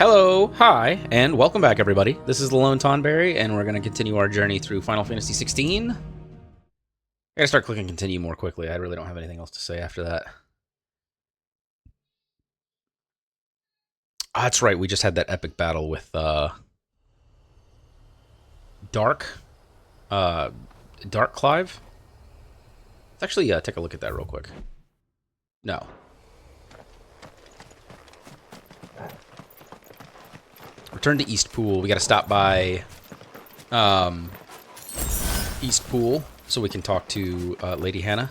Hello, hi, and welcome back, everybody. This is the Lone Tonberry, and we're going to continue our journey through Final Fantasy XVI. I gotta start clicking continue more quickly. I really don't have anything else to say after that. Oh, that's right, we just had that epic battle with, Dark Clive. Let's actually take a look at that real quick. No. Return to East Pool. We gotta stop by East Pool so we can talk to Lady Hannah.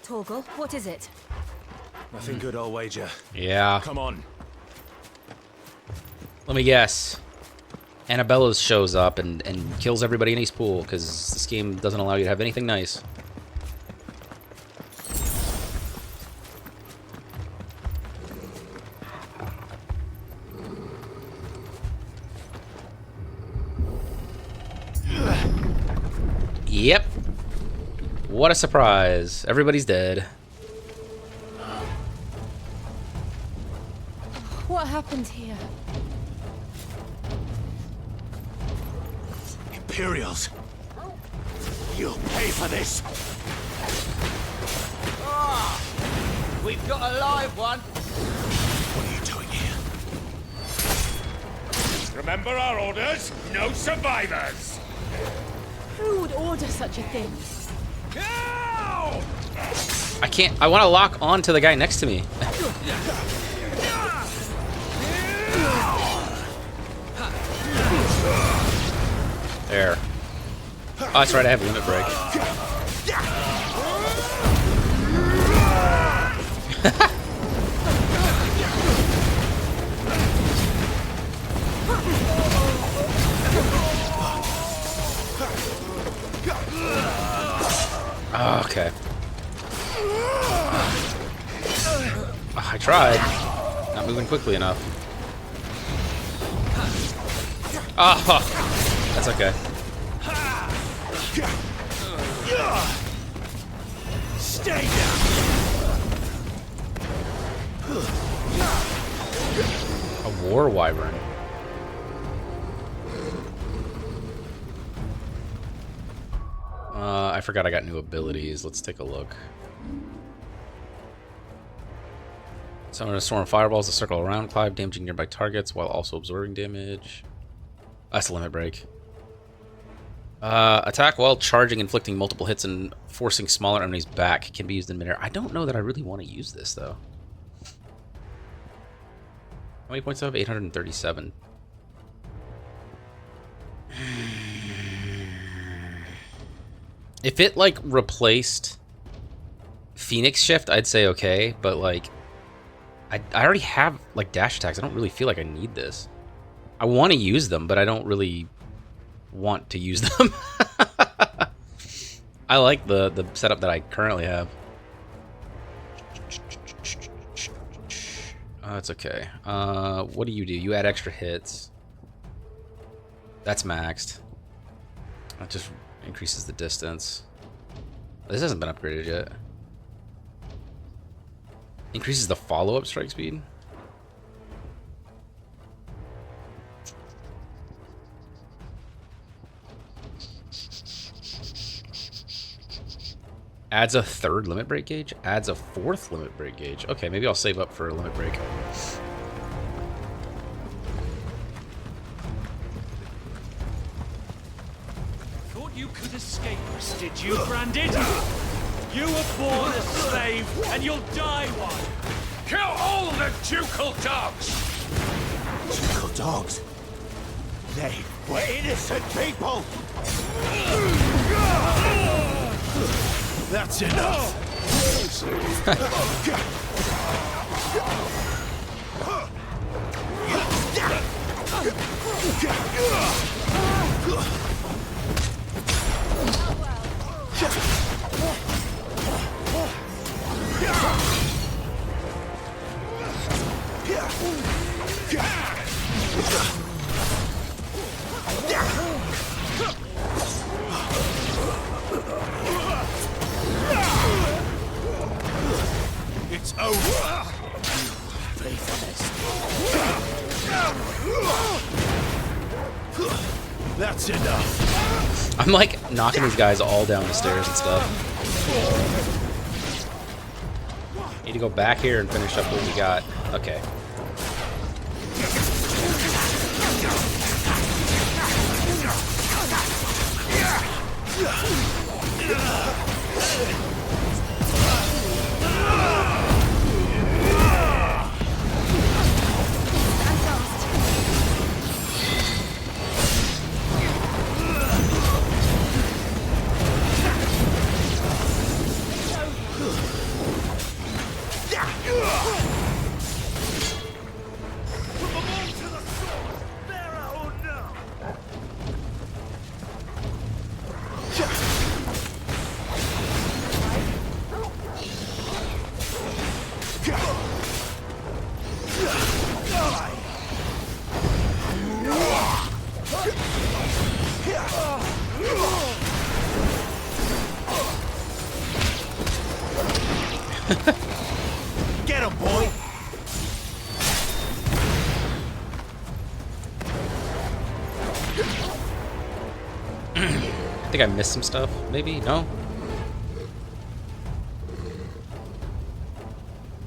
Torgal, what is it? Nothing good, I'll wager. Yeah. Come on. Let me guess. Annabella's shows up and kills everybody in East Pool because this game doesn't allow you to have anything nice. Yep. What a surprise. Everybody's dead. What happened here? Imperials. You'll pay for this. We've got a live one. What are you doing here? Remember our orders? No survivors! Who would order such a thing? Ow! I can't. I want to lock on to the guy next to me. There. Oh, that's right, I have limit break. Okay. Oh, I tried. Not moving quickly enough. Oh, that's okay. Stay down! A war wyvern. I forgot I got new abilities. Let's take a look. Summon a storm of fireballs to circle around Clive, damaging nearby targets while also absorbing damage. That's a limit break. Attack while charging, inflicting multiple hits and forcing smaller enemies back. Can be used in midair. I don't know that I really want to use this, though. How many points do I have? 837. If it, like, replaced Phoenix Shift, I'd say okay, but, like, I already have, like, dash attacks. I don't really feel like I need this. I want to use them, but I don't really want to use them. I like the setup that I currently have. That's okay. What do? You add extra hits. That's maxed. That just increases the distance. This hasn't been upgraded yet. Increases the follow-up strike speed. Adds a third limit break gauge. Adds a fourth limit break gauge. Okay, maybe I'll save up for a limit break. Thought you could escape us, did you, Branded? You were born a slave, and you'll die one. Kill all the ducal dogs! Ducal dogs? They were innocent people! That's enough! over. That's enough. I'm like knocking these guys all down the stairs and stuff. Need to go back here and finish up what we got. Okay. Get him, boy. I think I missed some stuff. Maybe? No?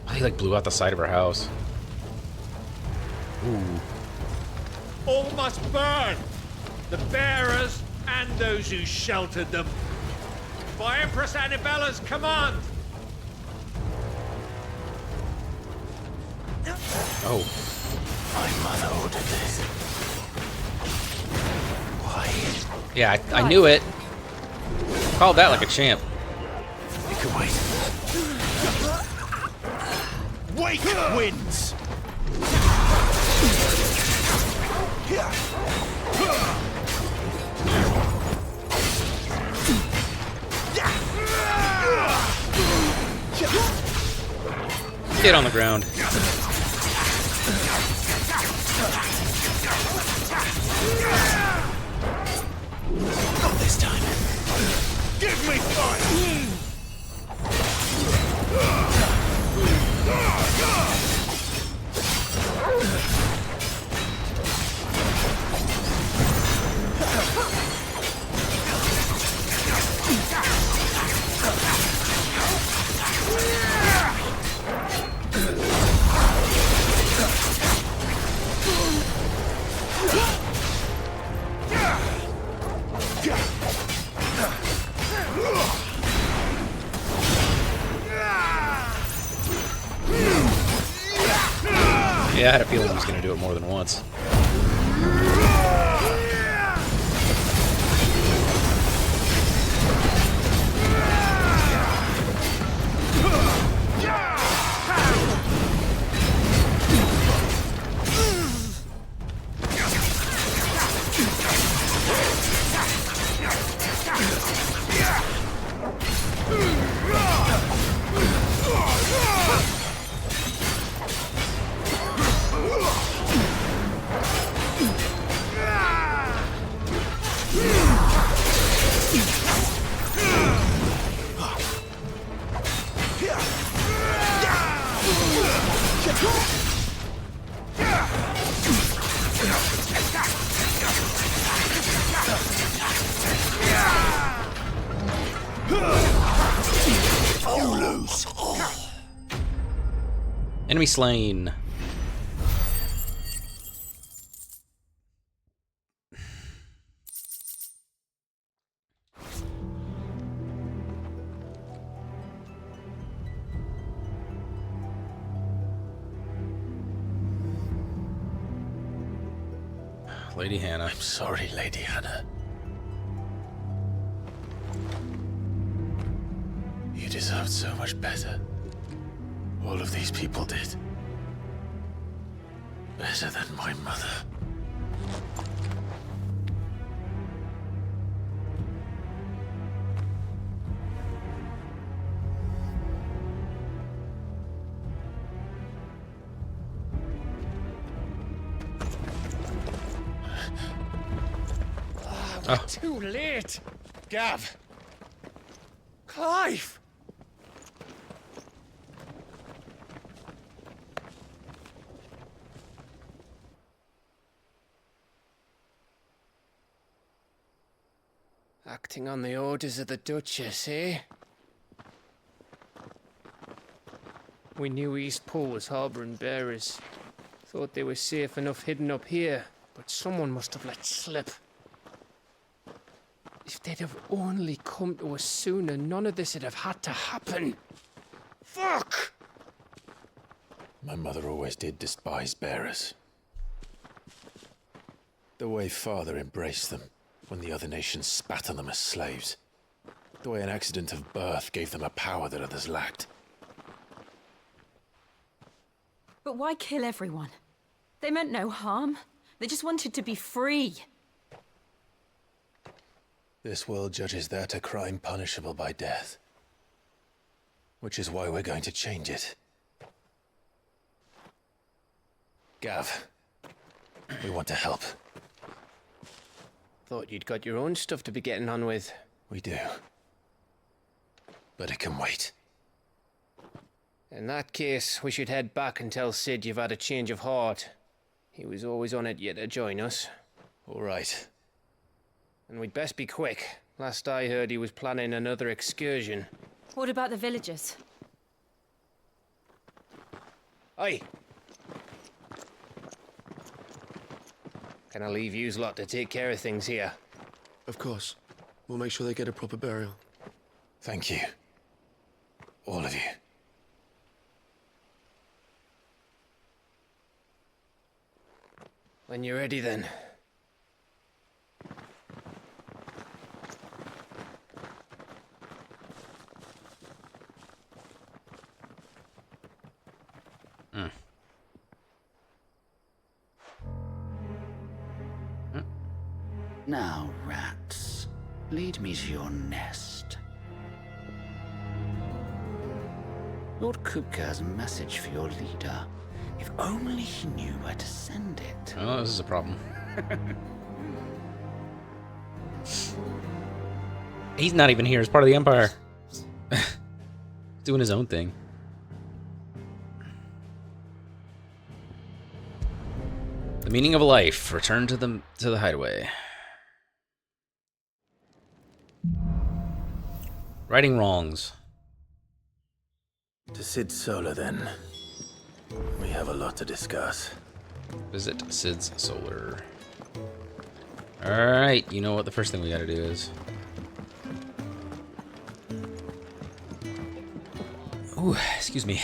Oh, he like blew out the side of our house. Ooh. All must burn! The bearers and those who sheltered them. By Empress Annibella's command! Oh. My mother ordered this. Why? Yeah, I knew it. Called that like a champ. You can wait. Wake wins. Get on the ground. Not this time. Give me fire. Yeah, I had a feeling he was going to do it more than once. Enemy slain. Lady Hannah. I'm sorry, Lady Hannah. You deserved so much better. All of these people did. Better than my mother. We're too late. Gav. Clive. Acting on the orders of the Duchess, eh? We knew Eastpool was harbouring bearers. Thought they were safe enough hidden up here, but someone must have let slip. If they'd have only come to us sooner, none of this would have had to happen. Fuck! My mother always did despise bearers. The way Father embraced them when the other nations spat on them as slaves. The way an accident of birth gave them a power that others lacked. But why kill everyone? They meant no harm. They just wanted to be free. This world judges that a crime punishable by death. Which is why we're going to change it. Gav, we want to help. Thought you'd got your own stuff to be getting on with. We do. But it can wait. In that case, we should head back and tell Sid you've had a change of heart. He was always on it yet to join us. All right. And we'd best be quick. Last I heard, he was planning another excursion. What about the villagers? Aye. Can I leave yous lot to take care of things here? Of course. We'll make sure they get a proper burial. Thank you. All of you. When you're ready, then. Now, rats, lead me to your nest. Lord Kupka has a message for your leader. If only he knew where to send it. Oh, this is a problem. He's not even here as part of the Empire. Doing his own thing. The meaning of a life. Return to the Hideaway. Righting wrongs. To Sid Solar, then. We have a lot to discuss. Visit Sid's Solar. Alright, you know what the first thing we gotta do is. Ooh, excuse me.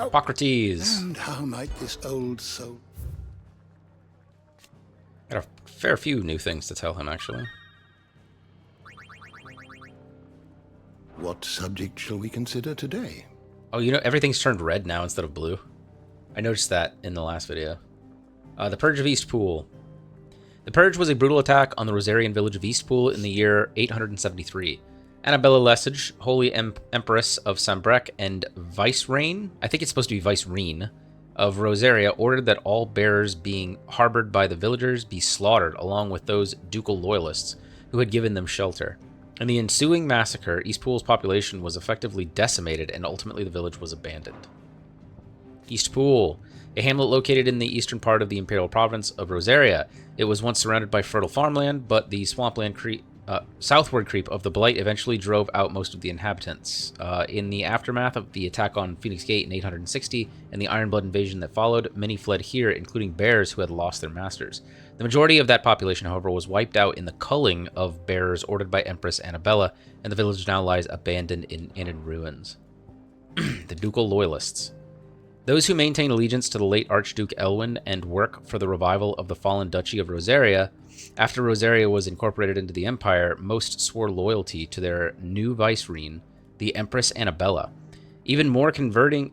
Hippocrates. And how might this old soul... Got a fair few new things to tell him, actually. What subject shall we consider today? Oh, you know, everything's turned red now instead of blue. I noticed that in the last video. The Purge of Eastpool. The Purge was a brutal attack on the Rosarian village of Eastpool in the year 873. Annabella Lesage, Holy Empress of Sambrec and Vicereine, I think it's supposed to be Vicereine, of Rosaria, ordered that all bearers being harbored by the villagers be slaughtered, along with those ducal loyalists who had given them shelter. In the ensuing massacre, Eastpool's population was effectively decimated, and ultimately the village was abandoned. Eastpool, a hamlet located in the eastern part of the imperial province of Rosaria. It was once surrounded by fertile farmland, but the swampland southward creep of the Blight eventually drove out most of the inhabitants. In the aftermath of the attack on Phoenix Gate in 860 and the Ironblood invasion that followed, many fled here, including bears who had lost their masters. The majority of that population, however, was wiped out in the culling of bearers ordered by Empress Annabella, and the village now lies abandoned in ruins. The Ducal Loyalists. Those who maintain allegiance to the late Archduke Elwin and work for the revival of the fallen Duchy of Rosaria. After Rosaria was incorporated into the Empire, most swore loyalty to their new vicereine, the Empress Annabella, even more converting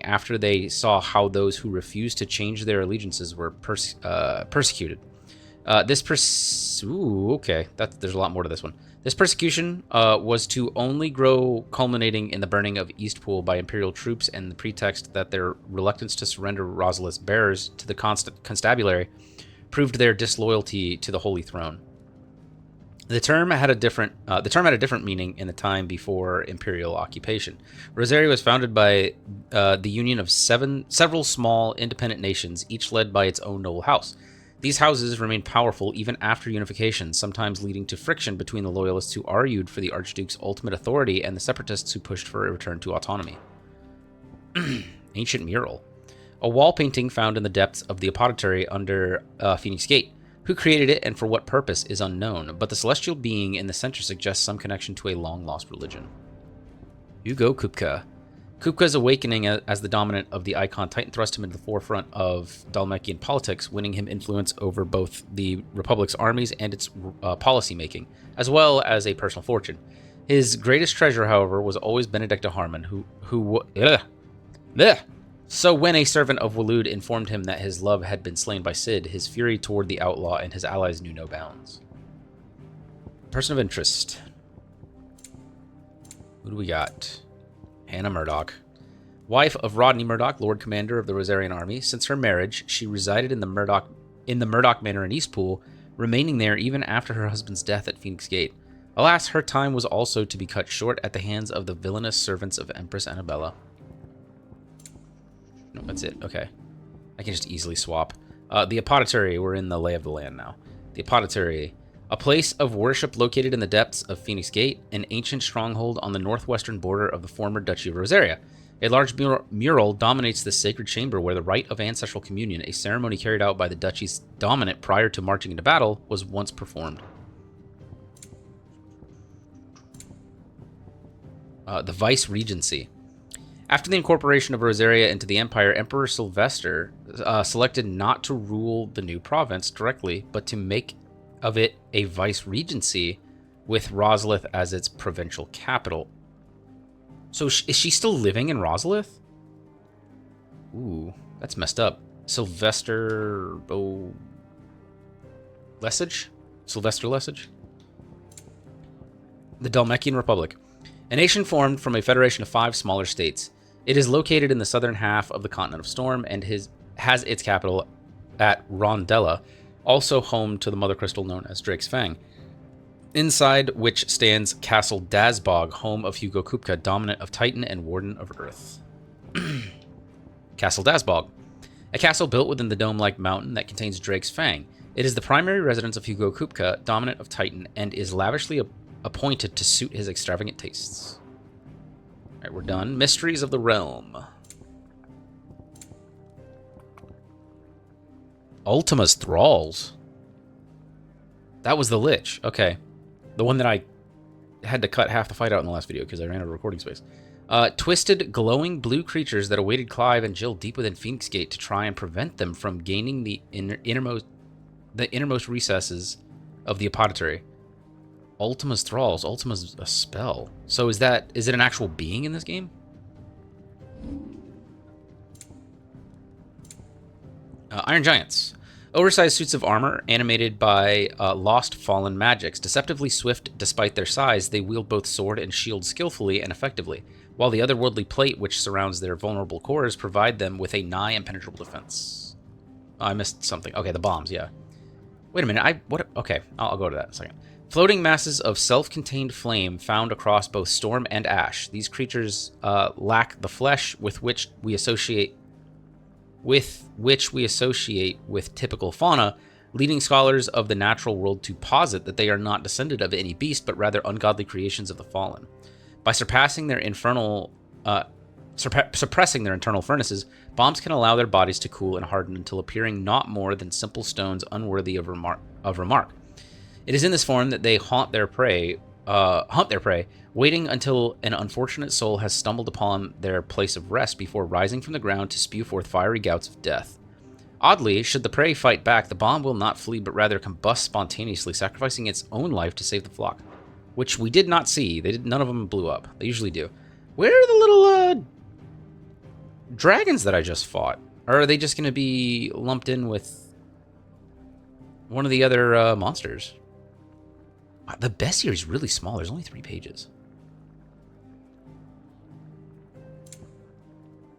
after they saw how those who refused to change their allegiances were persecuted. There's a lot more to this one. This persecution was to only grow, culminating in the burning of Eastpool by Imperial troops and the pretext that their reluctance to surrender Rosalith's bearers to the constabulary proved their disloyalty to the Holy Throne. The term had a different meaning in the time before Imperial occupation. Rosaria was founded by the union of several small independent nations, each led by its own noble house. These houses remained powerful even after unification, sometimes leading to friction between the loyalists who argued for the Archduke's ultimate authority and the separatists who pushed for a return to autonomy. Ancient mural. A wall painting found in the depths of the apothecary under Phoenix Gate. Who created it and for what purpose is unknown, but the celestial being in the center suggests some connection to a long-lost religion. Hugo Kupka. Kupka's awakening as the dominant of the Icon Titan thrust him into the forefront of Dhalmekian politics, winning him influence over both the Republic's armies and its policy-making, as well as a personal fortune. His greatest treasure, however, was always Benedicta Harmon, So when a servant of Waloed informed him that his love had been slain by Cid, his fury toward the outlaw and his allies knew no bounds. Person of interest. Who do we got? Hannah Murdoch. Wife of Rodney Murdoch, Lord Commander of the Rosarian Army. Since her marriage, she resided in the Murdoch Manor in Eastpool, remaining there even after her husband's death at Phoenix Gate. Alas, her time was also to be cut short at the hands of the villainous servants of Empress Annabella. No, that's it. Okay. I can just easily swap. The Apothecary, we're in the lay of the land now. The Apothecary, a place of worship located in the depths of Phoenix Gate, an ancient stronghold on the northwestern border of the former Duchy of Rosaria. A large mural dominates the sacred chamber where the rite of ancestral communion, a ceremony carried out by the Duchy's dominant prior to marching into battle, was once performed. The Vice Regency. After the incorporation of Rosaria into the Empire, Emperor Sylvester selected not to rule the new province directly, but to make of it a vice-regency with Rosalith as its provincial capital. So is she still living in Rosalith? Ooh, that's messed up. Sylvester Lesage? Sylvester Lesage? The Dhalmekian Republic. A nation formed from a federation of 5 smaller states. It is located in the southern half of the continent of Storm and has its capital at Rondella, also home to the mother crystal known as Drake's Fang, inside which stands Castle Dazbog, home of Hugo Kupka, dominant of Titan and warden of Earth. Castle Dazbog, a castle built within the dome-like mountain that contains Drake's Fang. It is the primary residence of Hugo Kupka, dominant of Titan, and is lavishly appointed to suit his extravagant tastes. Alright, we're done. Mysteries of the Realm. Ultima's Thralls. That was the Lich. Okay. The one that I had to cut half the fight out in the last video because I ran out of recording space. Twisted, glowing blue creatures that awaited Clive and Jill deep within Phoenix Gate to try and prevent them from gaining the innermost recesses of the Apothecary. Ultima's Thralls. Ultima's a spell. So is it an actual being in this game? Iron Giants. Oversized suits of armor animated by lost fallen magics. Deceptively swift despite their size, they wield both sword and shield skillfully and effectively, while the otherworldly plate which surrounds their vulnerable cores provide them with a nigh impenetrable defense. Oh, I missed something. Okay, the bombs, yeah. Wait a minute, okay, I'll go to that in a second. Floating masses of self-contained flame found across both storm and ash. These creatures lack the flesh with which we associate with typical fauna, leading scholars of the natural world to posit that they are not descended of any beast, but rather ungodly creations of the fallen. By suppressing their internal furnaces, bombs can allow their bodies to cool and harden until appearing not more than simple stones unworthy of remark. It is in this form that they hunt their prey, waiting until an unfortunate soul has stumbled upon their place of rest before rising from the ground to spew forth fiery gouts of death. Oddly, should the prey fight back, the bomb will not flee but rather combust spontaneously, sacrificing its own life to save the flock. Which we did not see. None of them blew up. They usually do. Where are the little dragons that I just fought? Or are they just going to be lumped in with one of the other monsters? The Bestiary is really small. There's only 3 pages.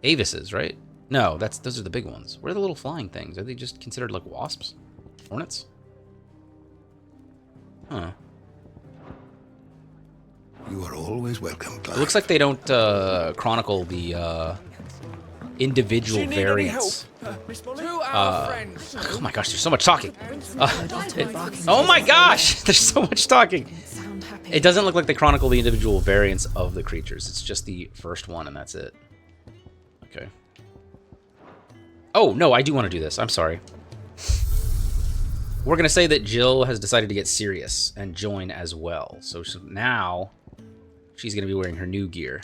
Avises, right? No, those are the big ones. What are the little flying things? Are they just considered like wasps? Hornets? Huh. You are always welcome, Clive. It looks like they don't chronicle the individual variants. To Oh my gosh, there's so much talking. Oh my gosh, there's so much talking. Sound happy. It doesn't look like they chronicle the individual variants of the creatures. It's just the first one, and that's it. Okay. Oh, no, I do want to do this. I'm sorry. We're going to say that Jill has decided to get serious and join as well. So now she's going to be wearing her new gear.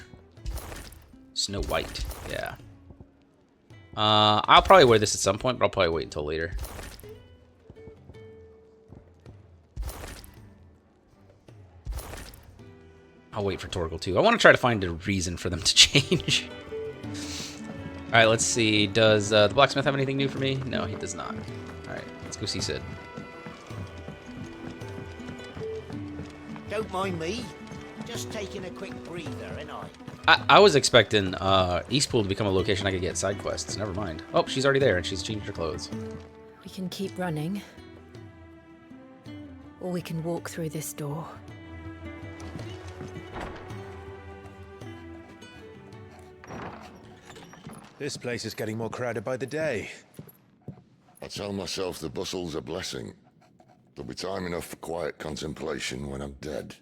Snow White. Yeah. I'll probably wear this at some point, but I'll probably wait until later. I'll wait for Torgal too. I want to try to find a reason for them to change. All right, let's see. Does the blacksmith have anything new for me? No, he does not. All right, let's go see Sid. Don't mind me. Just taking a quick breather, ain't I? I was expecting Eastpool to become a location I could get side quests. Never mind. Oh, she's already there, and she's changed her clothes. We can keep running. Or we can walk through this door. This place is getting more crowded by the day. I tell myself the bustle's a blessing. There'll be time enough for quiet contemplation when I'm dead.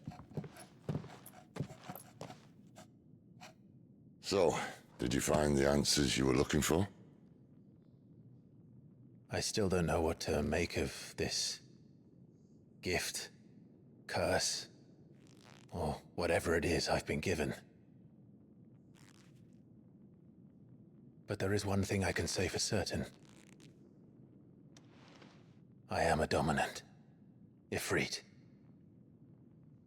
So, did you find the answers you were looking for? I still don't know what to make of this gift, curse, or whatever it is I've been given. But there is one thing I can say for certain. I am a dominant, Ifrit.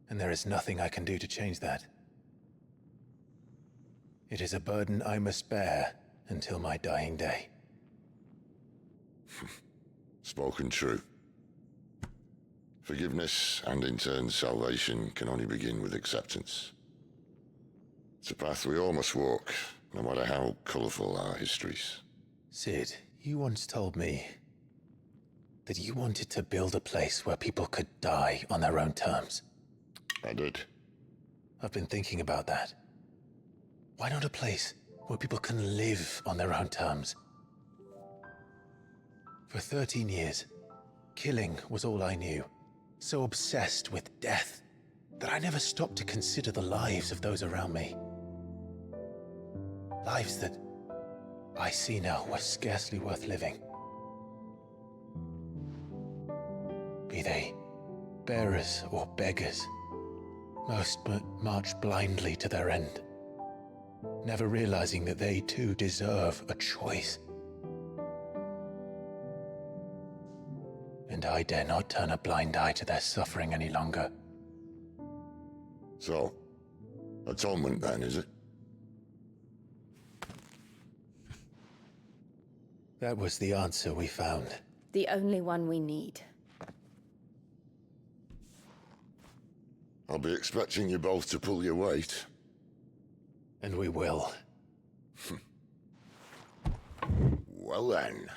And there is nothing I can do to change that. It is a burden I must bear until my dying day. Spoken true. Forgiveness and in turn salvation can only begin with acceptance. It's a path we all must walk, no matter how colourful our histories. Sid, you once told me that you wanted to build a place where people could die on their own terms. I did. I've been thinking about that. Why not a place where people can live on their own terms? For 13 years, killing was all I knew. So obsessed with death that I never stopped to consider the lives of those around me. Lives that I see now were scarcely worth living. Be they bearers or beggars, most march blindly to their end, never realizing that they too deserve a choice. And I dare not turn a blind eye to their suffering any longer. So, atonement then, is it? That was the answer we found. The only one we need. I'll be expecting you both to pull your weight. And we will. Well then,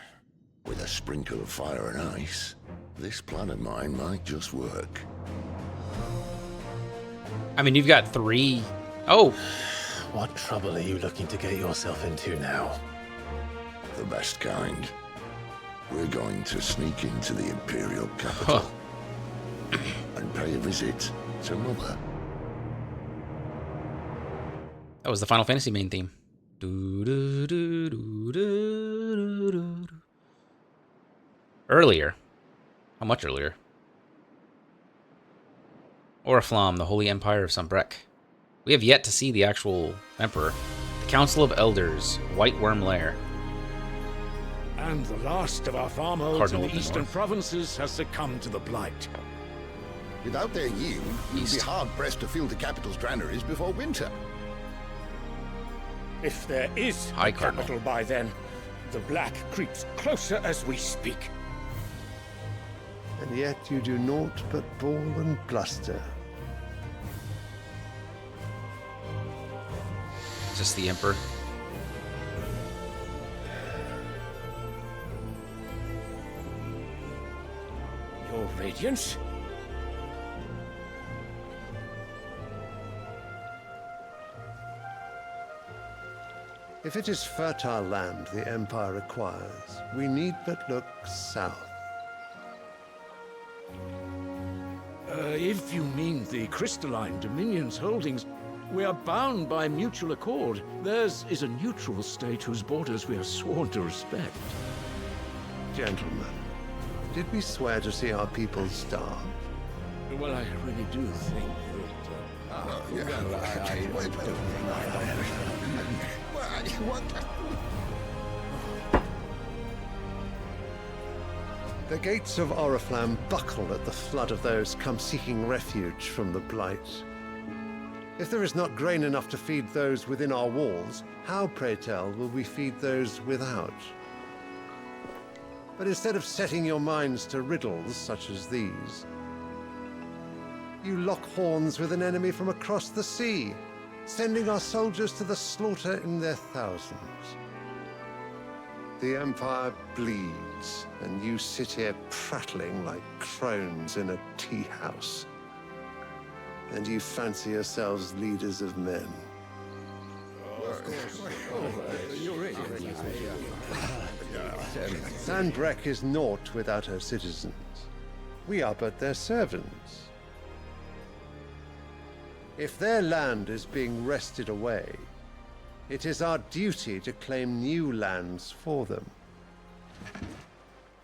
with a sprinkle of fire and ice, this plan of mine might just work. I mean, you've got 3. Oh, What trouble are you looking to get yourself into now? The best kind. We're going to sneak into the Imperial capital and pay a visit to Mother. that was the Final Fantasy main theme. Do, do, do, do, do, do, do. Earlier. How much earlier? Oriflamme, the Holy Empire of Sombrek. We have yet to see the actual Emperor. The Council of Elders, White Worm Lair. And the last of our farmholds Cardinal in of the the eastern North. provinces has succumbed to the blight. Without their yield, we'll East. be hard-pressed to fill the capital's granaries before winter. If there is High a Cardinal. capital by then, the black creeps closer as we speak. And yet you do naught but bawl and bluster. Is this the Emperor? Your Radiance? If it is fertile land the Empire requires, we need but look south. If you mean the crystalline Dominion's holdings, we are bound by mutual accord. Theirs is a neutral state whose borders we are sworn to respect. Gentlemen, did we swear to see our people starve? Well, I really do think The gates of Oriflamme buckle at the flood of those come seeking refuge from the Blight. If there is not grain enough to feed those within our walls, how, pray tell, will we feed those without? But instead of setting your minds to riddles such as these, you lock horns with an enemy from across the sea, sending our soldiers to the slaughter in their thousands. The Empire bleeds, and you sit here prattling like crones in a tea house. And you fancy yourselves leaders of men. Sandbreck is naught without her citizens. We are but their servants. If their land is being wrested away, it is our duty to claim new lands for them.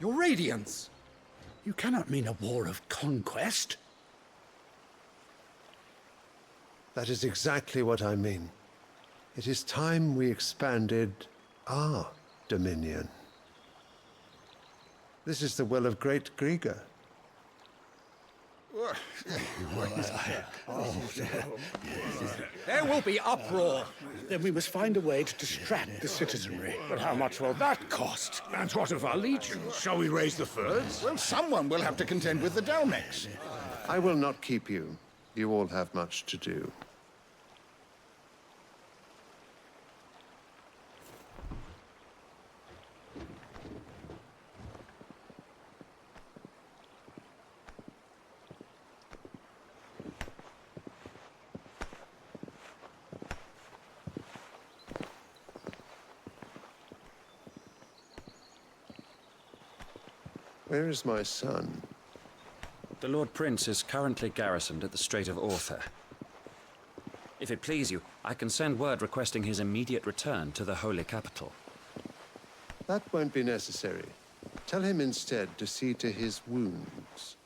Your Radiance! You cannot mean a war of conquest. That is exactly what I mean. It is time we expanded our dominion. This is the will of great Grieger. There will be uproar. Then we must find a way to distract the citizenry. But how much will that cost? And what of our legions? Shall we raise the furs? Well, someone will have to contend with the Dalmex. I will not keep you. You all have much to do. Where is my son? The Lord Prince is currently garrisoned at the Strait of Orther. If it please you, I can send word requesting his immediate return to the Holy Capital. That won't be necessary. Tell him instead to see to his wounds.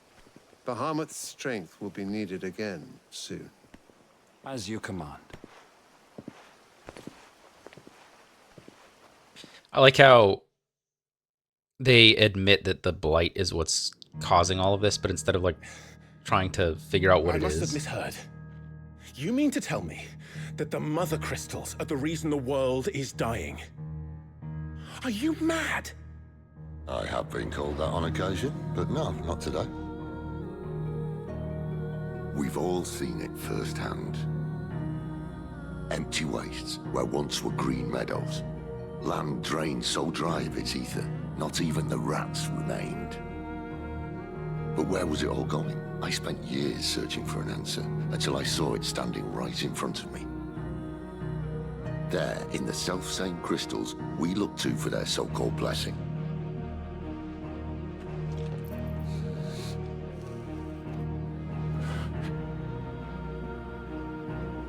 Bahamut's strength will be needed again soon. As you command. I like how they admit that the Blight is what's causing all of this, but instead of like trying to figure out what it is. I must have misheard. You mean to tell me that the Mother Crystals are the reason the world is dying? Are you mad? I have been called that on occasion, but no, not today. We've all seen it firsthand. Empty wastes where once were green meadows. Land drained so dry of its ether, not even the rats remained. But where was it all going? I spent years searching for an answer, until I saw it standing right in front of me. There, in the self-same crystals we look to for their so-called blessing.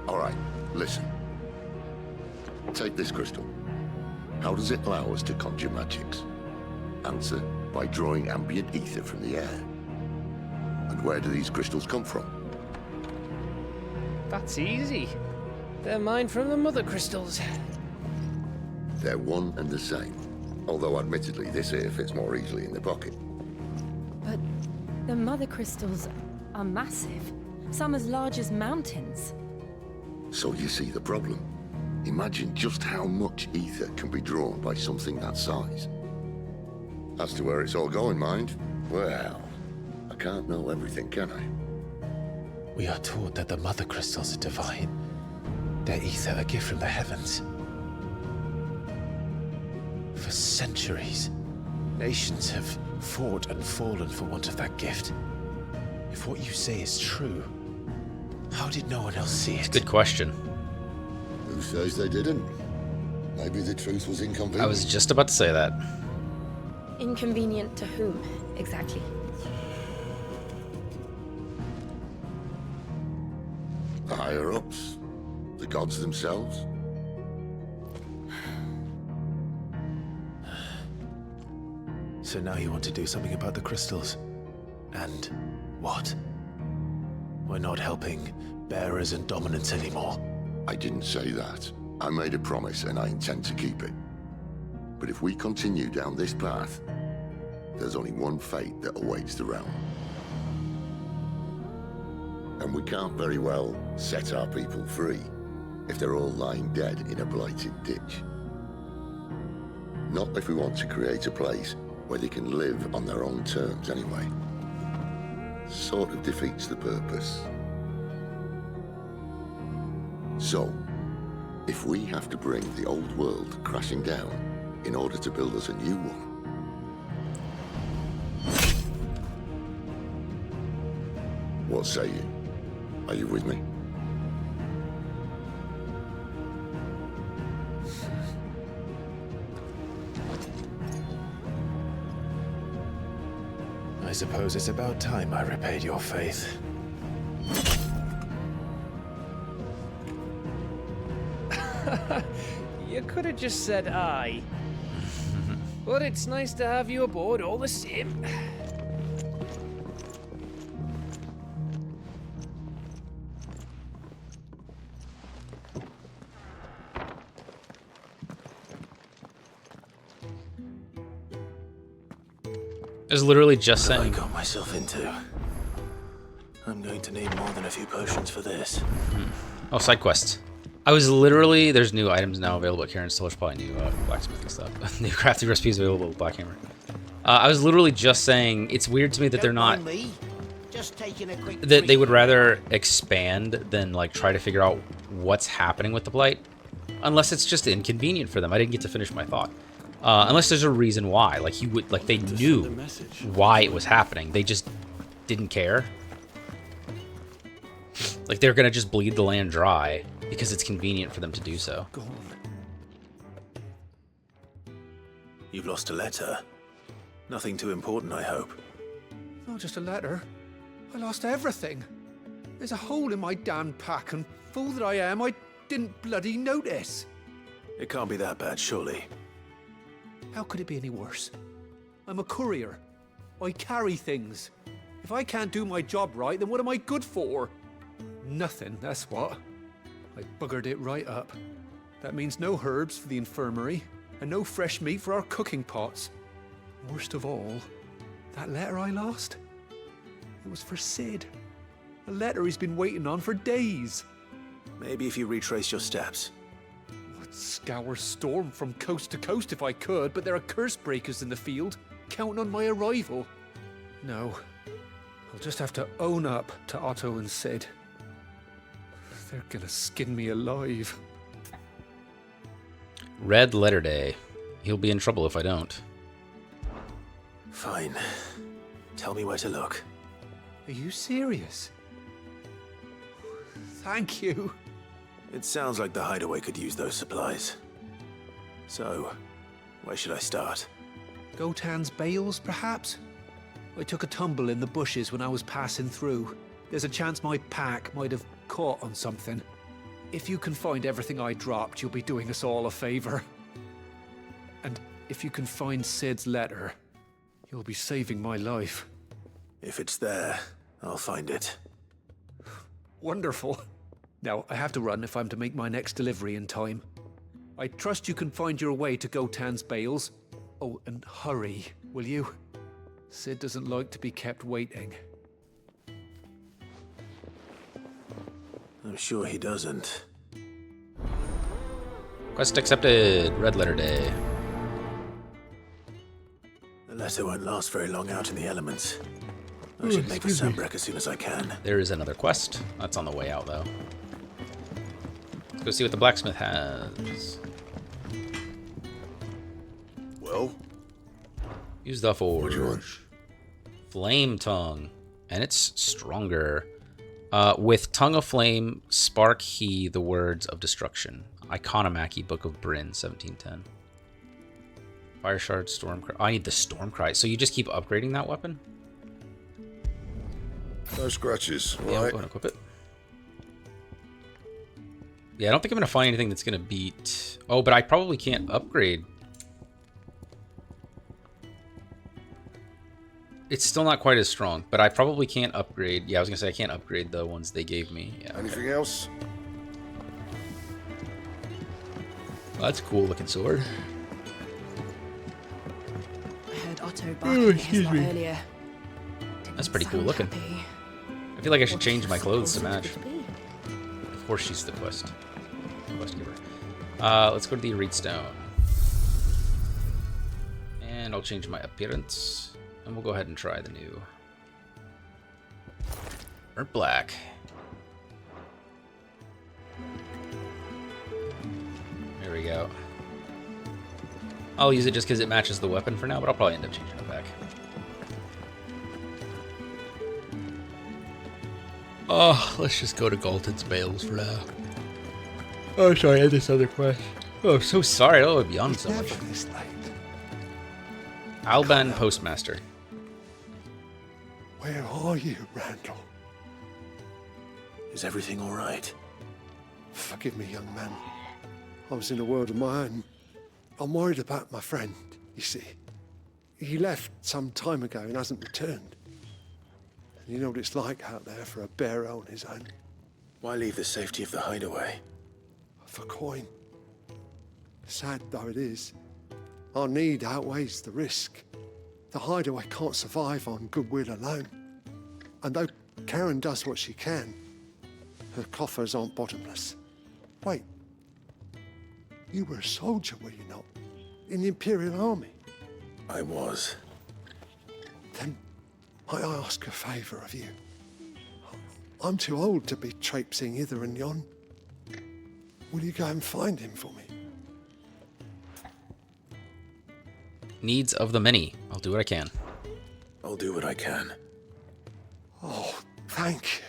All right, listen. Take this crystal. How does it allow us to conjure magics? Answer, by drawing ambient ether from the air. And where do these crystals come from? That's easy. They're mine from the Mother Crystals. They're one and the same. Although admittedly, this here fits more easily in the pocket. But the Mother Crystals are massive. Some as large as mountains. So you see the problem. Imagine just how much ether can be drawn by something that size. As to where it's all going, mind, well, I can't know everything, can I? We are taught that the Mother Crystals are divine. Their ether a gift from the heavens. For centuries, nations have fought and fallen for want of that gift. If what you say is true, how did no one else see it? Good question. Who says they didn't? Maybe the truth was inconvenient. I was just about to say that. Inconvenient to whom, exactly? The higher-ups? The gods themselves? So now you want to do something about the crystals? And what? We're not helping bearers and dominants anymore. I didn't say that. I made a promise and I intend to keep it. But if we continue down this path, there's only one fate that awaits the realm. And we can't very well set our people free if they're all lying dead in a blighted ditch. Not if we want to create a place where they can live on their own terms anyway. Sort of defeats the purpose. So, if we have to bring the old world crashing down in order to build us a new one, what say you? Are you with me? I suppose it's about time I repaid your faith. You could have just said aye. But it's nice to have you aboard all the same. I was literally just What have saying. I got myself into? I'm going to need more than a few potions for this. Oh, side quests. I was literally, there's new items now available at Karen's Store. There's probably new blacksmithing stuff. New crafting recipes available with Black Hammer. I was literally just saying, it's weird to me that they're not, Just taking a quick that they would rather expand than like try to figure out what's happening with the Blight. Unless it's just inconvenient for them. I didn't get to finish my thought. Unless there's a reason why. Like he would, like they knew why it was happening. They just didn't care. Like they're gonna just bleed the land dry because it's convenient for them to do so. You've lost a letter. Nothing too important, I hope. Not just a letter. I lost everything. There's a hole in my damn pack, and fool that I am, I didn't bloody notice. It can't be that bad, surely. How could it be any worse? I'm a courier. I carry things. If I can't do my job right, then what am I good for? Nothing, that's what. I buggered it right up. That means no herbs for the infirmary, and no fresh meat for our cooking pots. Worst of all, that letter I lost? It was for Sid. A letter he's been waiting on for days. Maybe if you retrace your steps. I'd scour Storm from coast to coast if I could, but there are curse breakers in the field, counting on my arrival. No, I'll just have to own up to Otto and Sid. They're gonna skin me alive. Red Letter Day. He'll be in trouble if I don't. Fine. Tell me where to look. Are you serious? Thank you. It sounds like the Hideaway could use those supplies. So, where should I start? Gotan's bales, perhaps? I took a tumble in the bushes when I was passing through. There's a chance my pack might have caught on something. If you can find everything I dropped, you'll be doing us all a favor. And if you can find Sid's letter, you'll be saving my life. If it's there, I'll find it. Wonderful. Now, I have to run if I'm to make my next delivery in time. I trust you can find your way to Gotan's bales. Oh, and hurry, will you? Sid doesn't like to be kept waiting. I'm sure he doesn't. Quest accepted. Red Letter Day. The letter won't last very long out in the elements. I should make a sunbreak as soon as I can. There is another quest. That's on the way out, though. Let's go see what the blacksmith has. Well? Use the forge. Flame Tongue. And it's stronger. With Tongue of Flame, spark he the words of destruction. Iconomachy, Book of Bryn, 1710. Fire Shard, Stormcry. Oh, I need the Stormcry. So you just keep upgrading that weapon? No scratches, Yeah, right? I'm going to equip it. Yeah, I don't think I'm going to find anything that's going to beat... Oh, but I probably can't upgrade. It's still not quite as strong, but I probably can't upgrade. Yeah, I was going to say I can't upgrade the ones they gave me. Yeah, Anything else? Well, that's a cool looking sword. I heard Otto barking at his lot earlier. That's pretty cool looking. I feel like I should change my clothes to match. Of course, she's the quest giver. Let's go to the Reed Stone. And I'll change my appearance. And we'll go ahead and try the new Burnt Black. There we go. I'll use it just because it matches the weapon for now, but I'll probably end up changing it back. Oh, let's just go to Galton's Bales for now. Oh, sorry, I had this other quest. Oh, so sorry. Oh, I'd be on so much. Alban Postmaster. Where are you, Randall? Is everything all right? Forgive me, young man. I was in a world of my own. I'm worried about my friend, you see. He left some time ago and hasn't returned. And you know what it's like out there for a bearer on his own. Why leave the safety of the hideaway? For coin. Sad though it is, our need outweighs the risk. The hideaway can't survive on goodwill alone. And though Karen does what she can, her coffers aren't bottomless. Wait, you were a soldier, were you not? In the Imperial Army? I was. Then might I ask a favour of you? I'm too old to be traipsing hither and yon. Will you go and find him for me? Needs of the many. I'll do what I can. I'll do what I can. Oh, thank you.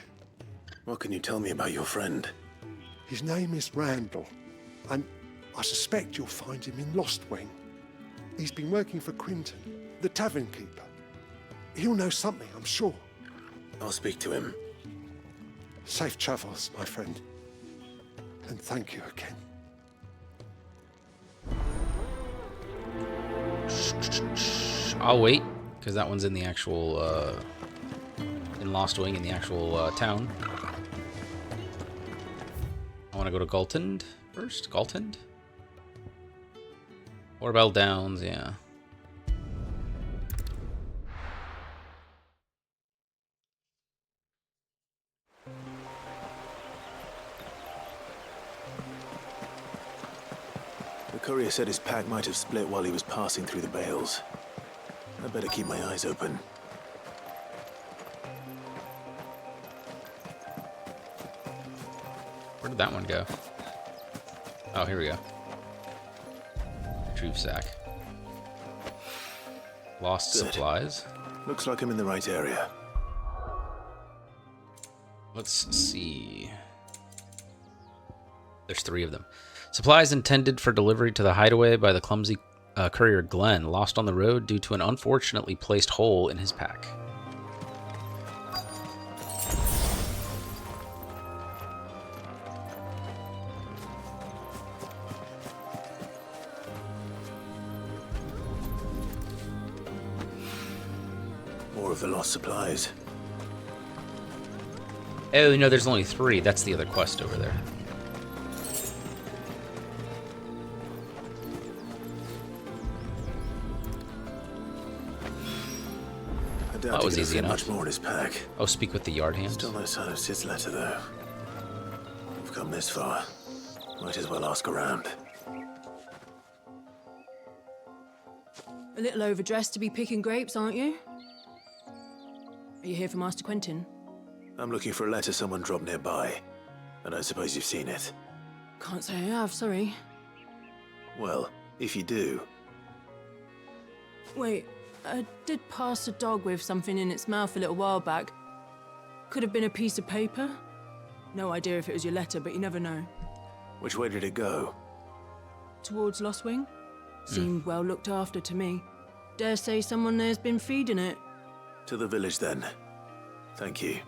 What can you tell me about your friend? His name is Randall, and I suspect you'll find him in Lost Wing. He's been working for Quinton, the tavern keeper. He'll know something, I'm sure. I'll speak to him. Safe travels, my friend. And thank you again. I'll wait, because that one's in the actual, in Lost Wing, in the actual town. I want to go to Galtond first. Galtond? Orbell Downs, yeah. The courier said his pack might have split while he was passing through the bales. I better keep my eyes open. Where did that one go? Oh, here we go. Retrieve sack. Lost Good. supplies. Looks like I'm in the right area. Let's see. There's 3 of them. Supplies intended for delivery to the hideaway by the clumsy courier Glenn, lost on the road due to an unfortunately placed hole in his pack. More of the lost supplies. Oh, no, there's only 3. That's the other quest over there. That was easy enough. Much more in his pack. Oh, speak with the yard hands. Still no sign of Sid's letter, though. We've come this far. Might as well ask around. A little overdressed to be picking grapes, aren't you? Are you here for Master Quentin? I'm looking for a letter someone dropped nearby. I don't suppose you've seen it. Can't say I have, sorry. Well, if you do... Wait, I did pass a dog with something in its mouth a little while back. Could have been a piece of paper. No idea if it was your letter, but you never know. Which way did it go? Towards Lost Wing? Seemed well looked after to me. Dare say someone there's been feeding it. To the village then. Thank you.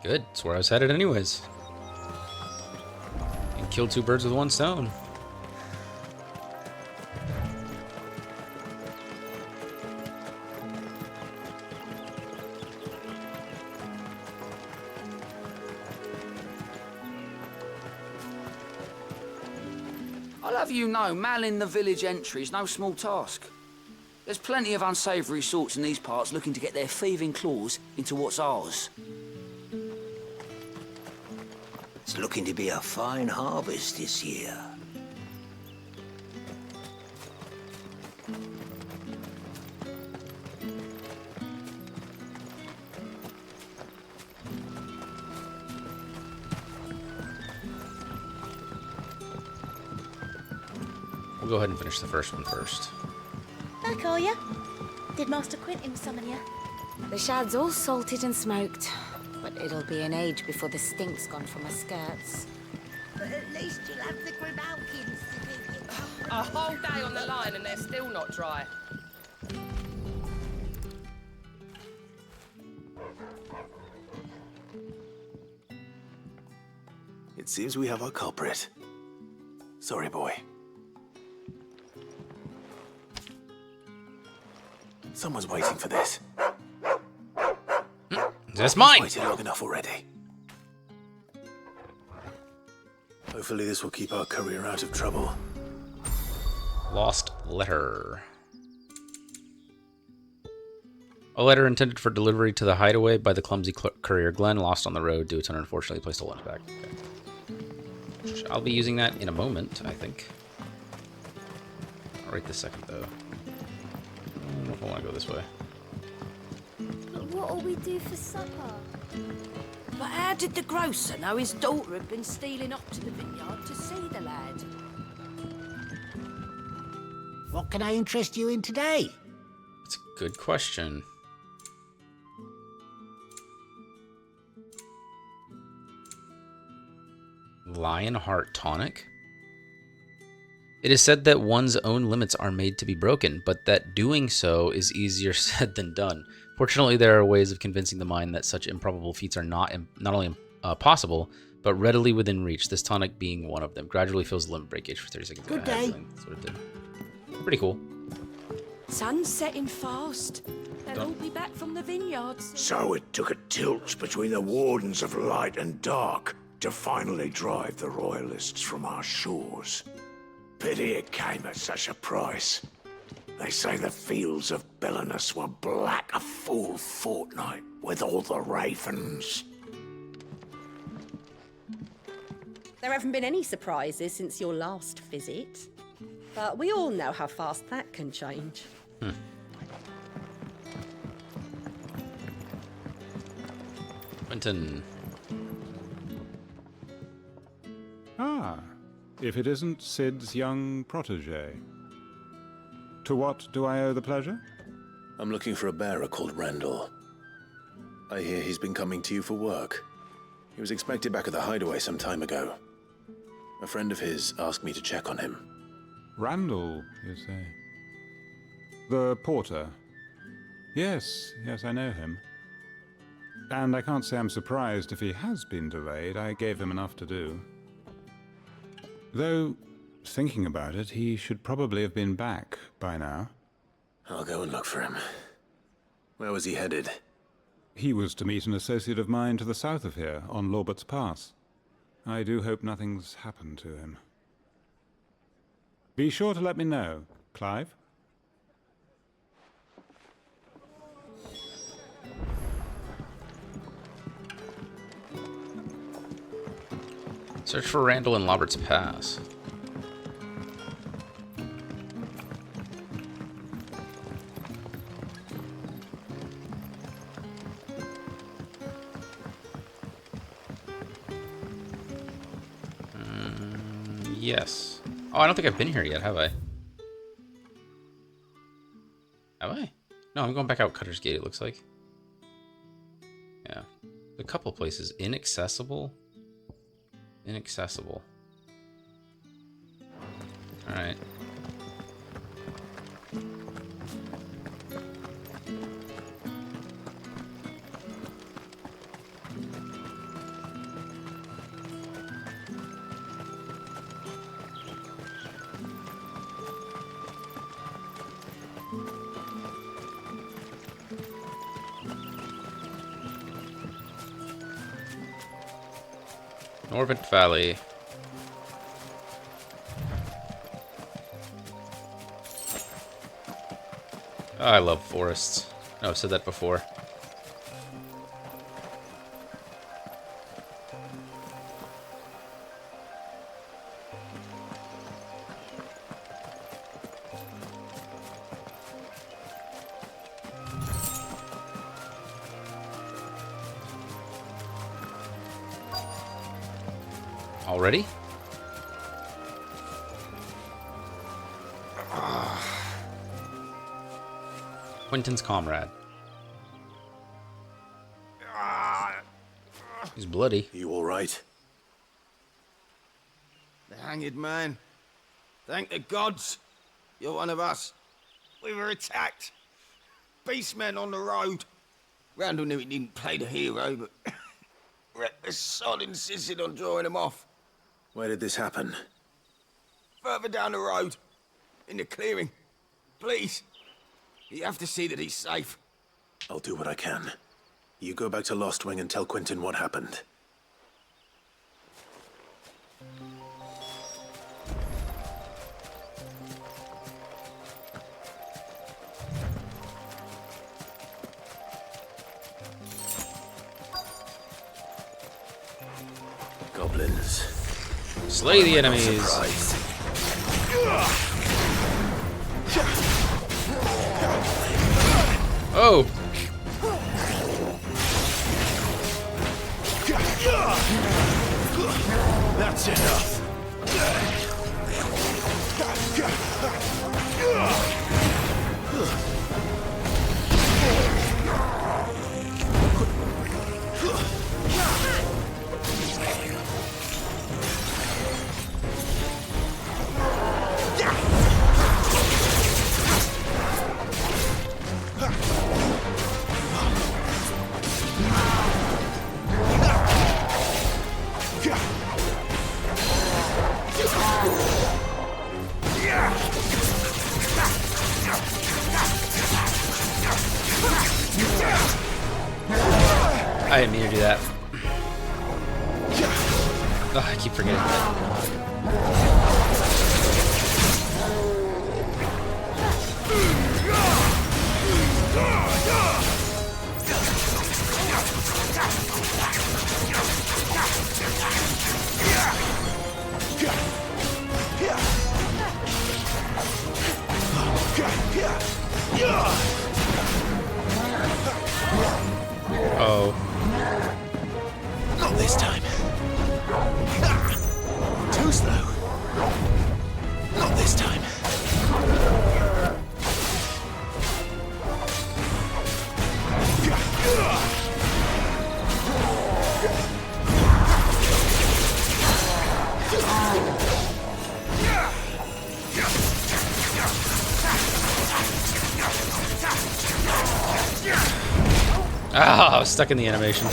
Good. That's where I was headed anyways. And kill two birds with one stone. I'll have you know, manning the village entry is no small task. There's plenty of unsavoury sorts in these parts looking to get their thieving claws into what's ours. It's looking to be a fine harvest this year. We'll go ahead and finish the first one first. Back are ya? Did Master Quentin summon ya? The shad's all salted and smoked, but it'll be an age before the stink's gone from my skirts. But at least you'll have the grimalkins to keep you. A whole day on the line and they're still not dry. It seems we have our culprit. Sorry, boy. Someone's waiting for this. That's mine! Waited long enough already. Hopefully this will keep our courier out of trouble. Lost letter. A letter intended for delivery to the Hideaway by the clumsy courier Glenn, lost on the road due to an unfortunately placed a lunch bag. Okay. I'll be using that in a moment, I think. Not right this second, though. I don't know if I want to go this way. But what'll we do for supper? But how did the grocer know his daughter had been stealing up to the vineyard to see the lad? What can I interest you in today? That's a good question. Lionheart tonic? It is said that one's own limits are made to be broken, but that doing so is easier said than done. Fortunately, there are ways of convincing the mind that such improbable feats are not only possible, but readily within reach, this tonic being one of them. Gradually fills the limit break gauge for 30 seconds. Good day. That's what it did. Pretty cool. Sun's setting fast. They'll all be back from the vineyards. So it took a tilt between the Wardens of Light and Dark to finally drive the Royalists from our shores. Pity it came at such a price. They say the fields of Belenus were black a full fortnight with all the ravens. There haven't been any surprises since your last visit. But we all know how fast that can change. Quentin. Ah, if it isn't Sid's young protege. To what do I owe the pleasure? I'm looking for a bearer called Randall. I hear he's been coming to you for work. He was expected back at the Hideaway some time ago. A friend of his asked me to check on him. Randall, you say? The porter? Yes, I know him. And I can't say I'm surprised if he has been delayed. I gave him enough to do. Though, thinking about it, he should probably have been back by now. I'll go and look for him. Where was he headed? He was to meet an associate of mine to the south of here, on Lorbert's Pass. I do hope nothing's happened to him. Be sure to let me know, Clive. Search for Randall in Lorbert's Pass. Yes. Oh, I don't think I've been here yet, have I? Have I? No, I'm going back out Cutter's Gate, it looks like. Yeah. A couple places. Inaccessible? Inaccessible. Alright. Norvent Valley. Oh, I love forests. Oh, I've said that before. Already? Quentin's comrade. He's bloody. You all right? The hanged man. Thank the gods. You're one of us. We were attacked. Beastmen on the road. Randall knew he didn't play the hero, but the sod insisted on drawing him off. Where did this happen? Further down the road. In the clearing. Please. You have to see that he's safe. I'll do what I can. You go back to Lost Wing and tell Quentin what happened. Goblins. Slay the enemies. Oh! That's enough. I didn't mean to do that. Oh, I keep forgetting that. Oh. Not this time. Too slow. Not this time. Ah, I was stuck in the animation.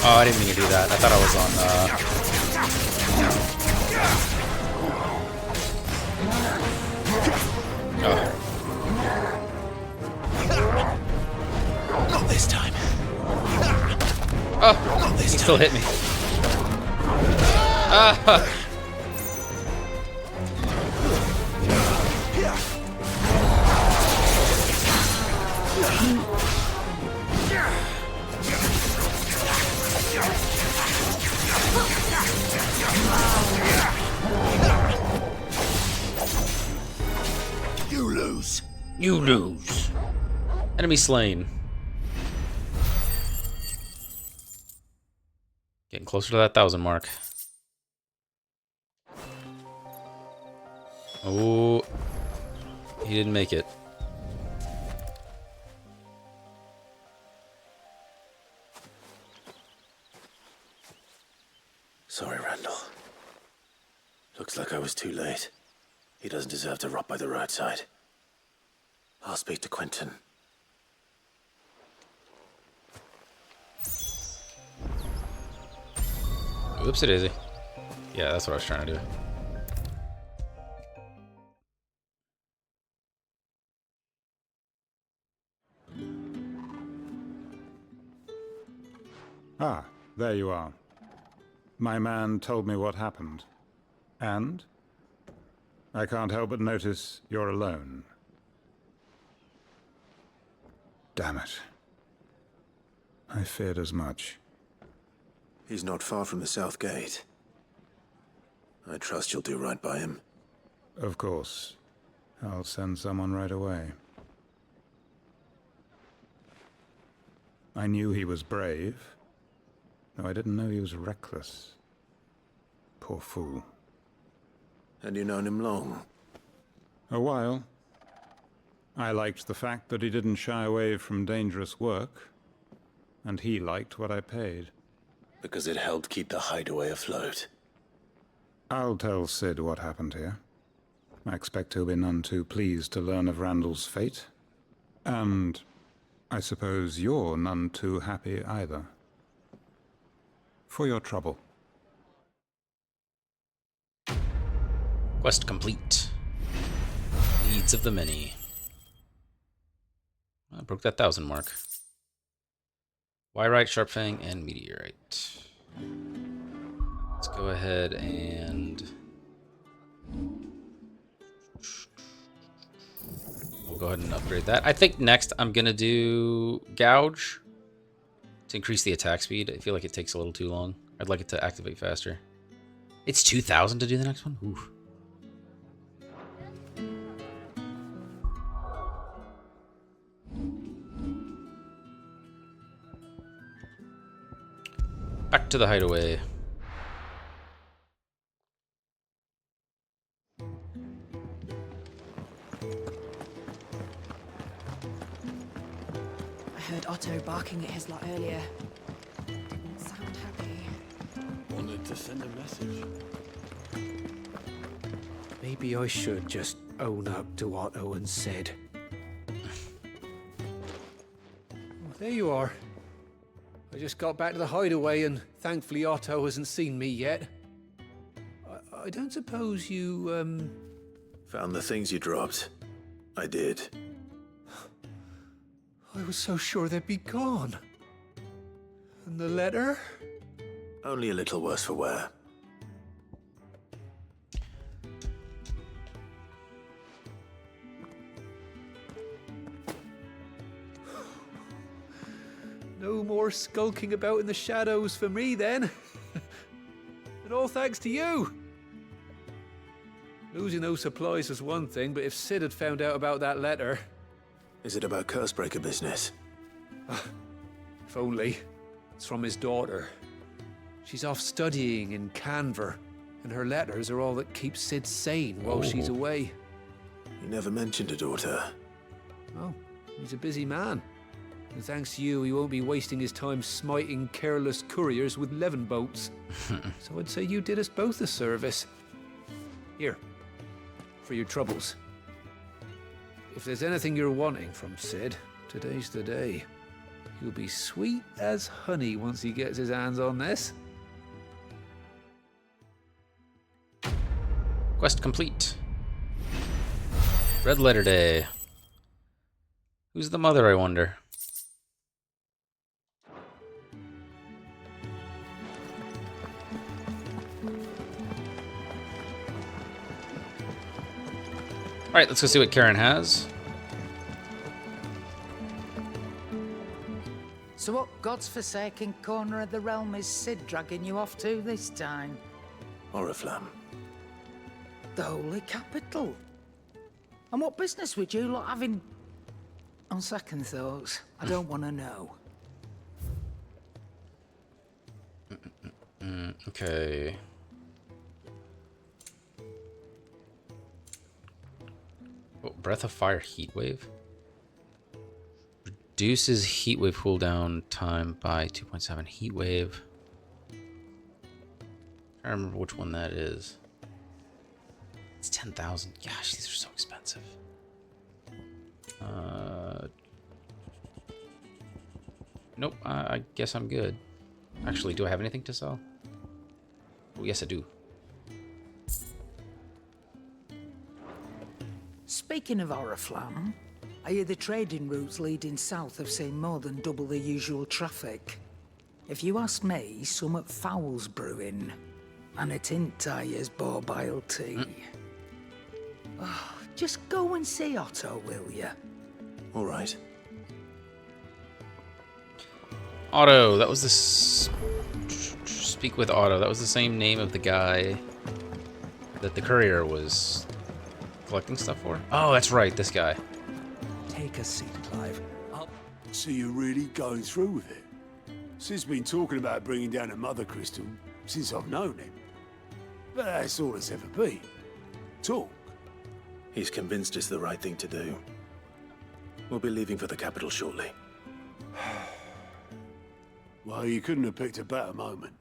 Oh, I didn't mean to do that. I thought I was on, Oh. Not this time. Oh, not this he time. still hit me. Ah. You lose. You lose. Enemy slain. Getting closer to that 1,000 mark. Oh, he didn't make it. Sorry, Randall. Looks like I was too late. He doesn't deserve to rot by the roadside. I'll speak to Quentin. Oopsie daisy. Yeah, that's what I was trying to do. Ah, there you are. My man told me what happened. And? I can't help but notice you're alone. Damn it. I feared as much. He's not far from the South Gate. I trust you'll do right by him. Of course. I'll send someone right away. I knew he was brave, though I didn't know he was reckless. Poor fool. And you've known him long? A while. I liked the fact that he didn't shy away from dangerous work, and he liked what I paid. Because it helped keep the Hideaway afloat. I'll tell Sid what happened here. I expect he'll be none too pleased to learn of Randall's fate. And I suppose you're none too happy either. For your trouble. Quest complete. Needs of the many. I broke that 1,000 mark. Wyrite, Sharpfang, and Meteorite. Let's go ahead and... we'll go ahead and upgrade that. I think next I'm going to do Gouge to increase the attack speed. I feel like it takes a little too long. I'd like it to activate faster. It's 2,000 to do the next one? Oof. Back to the Hideaway. I heard Otto barking at his lot earlier. Didn't sound happy. Wanted to send a message. Maybe I should just own up to Otto and Sid. Oh, there you are. I just got back to the Hideaway and thankfully Otto hasn't seen me yet. I don't suppose you, Found the things you dropped. I did. I was so sure they'd be gone. And the letter? Only a little worse for wear. No more skulking about in the shadows for me, then. And all thanks to you. Losing those supplies was one thing, but if Sid had found out about that letter... Is it about Cursebreaker business? If only. It's from his daughter. She's off studying in Canver, and her letters are all that keeps Sid sane while she's away. He never mentioned a daughter. Oh, he's a busy man. And thanks to you, he won't be wasting his time smiting careless couriers with levin boats. So I'd say you did us both a service. Here, for your troubles. If there's anything you're wanting from Sid, today's the day. He'll be sweet as honey once he gets his hands on this. Quest complete. Red Letter Day. Who's the mother, I wonder? Alright, let's go see what Karen has. So what God's forsaken corner of the realm is Sid dragging you off to this time? Oriflamme. The Holy Capital. And what business would you lot have in... On second thoughts, I don't want to know. Okay. Oh, Breath of Fire Heatwave. Reduces Heatwave cooldown time by 2.7. Heatwave. I don't remember which one that is. It's 10,000. Gosh, these are so expensive. Nope, I guess I'm good. Actually, do I have anything to sell? Oh, yes, I do. Speaking of Oriflamme, I hear the trading routes leading south have seen more than double the usual traffic. If you ask me, somewhat foul's brewing. And it ain't Tyre's borbile tea. Oh, just go and see Otto, will you? All right. Otto, that was the... Speak with Otto. That was the same name of the guy that the courier was collecting stuff for. Oh, that's right, this guy. Take a seat, Clive. So you're really going through with it? Sid's been talking about bringing down a mother crystal since I've known him. But that's all it's ever been. Talk. He's convinced it's the right thing to do. We'll be leaving for the capital shortly. Well, you couldn't have picked a better moment.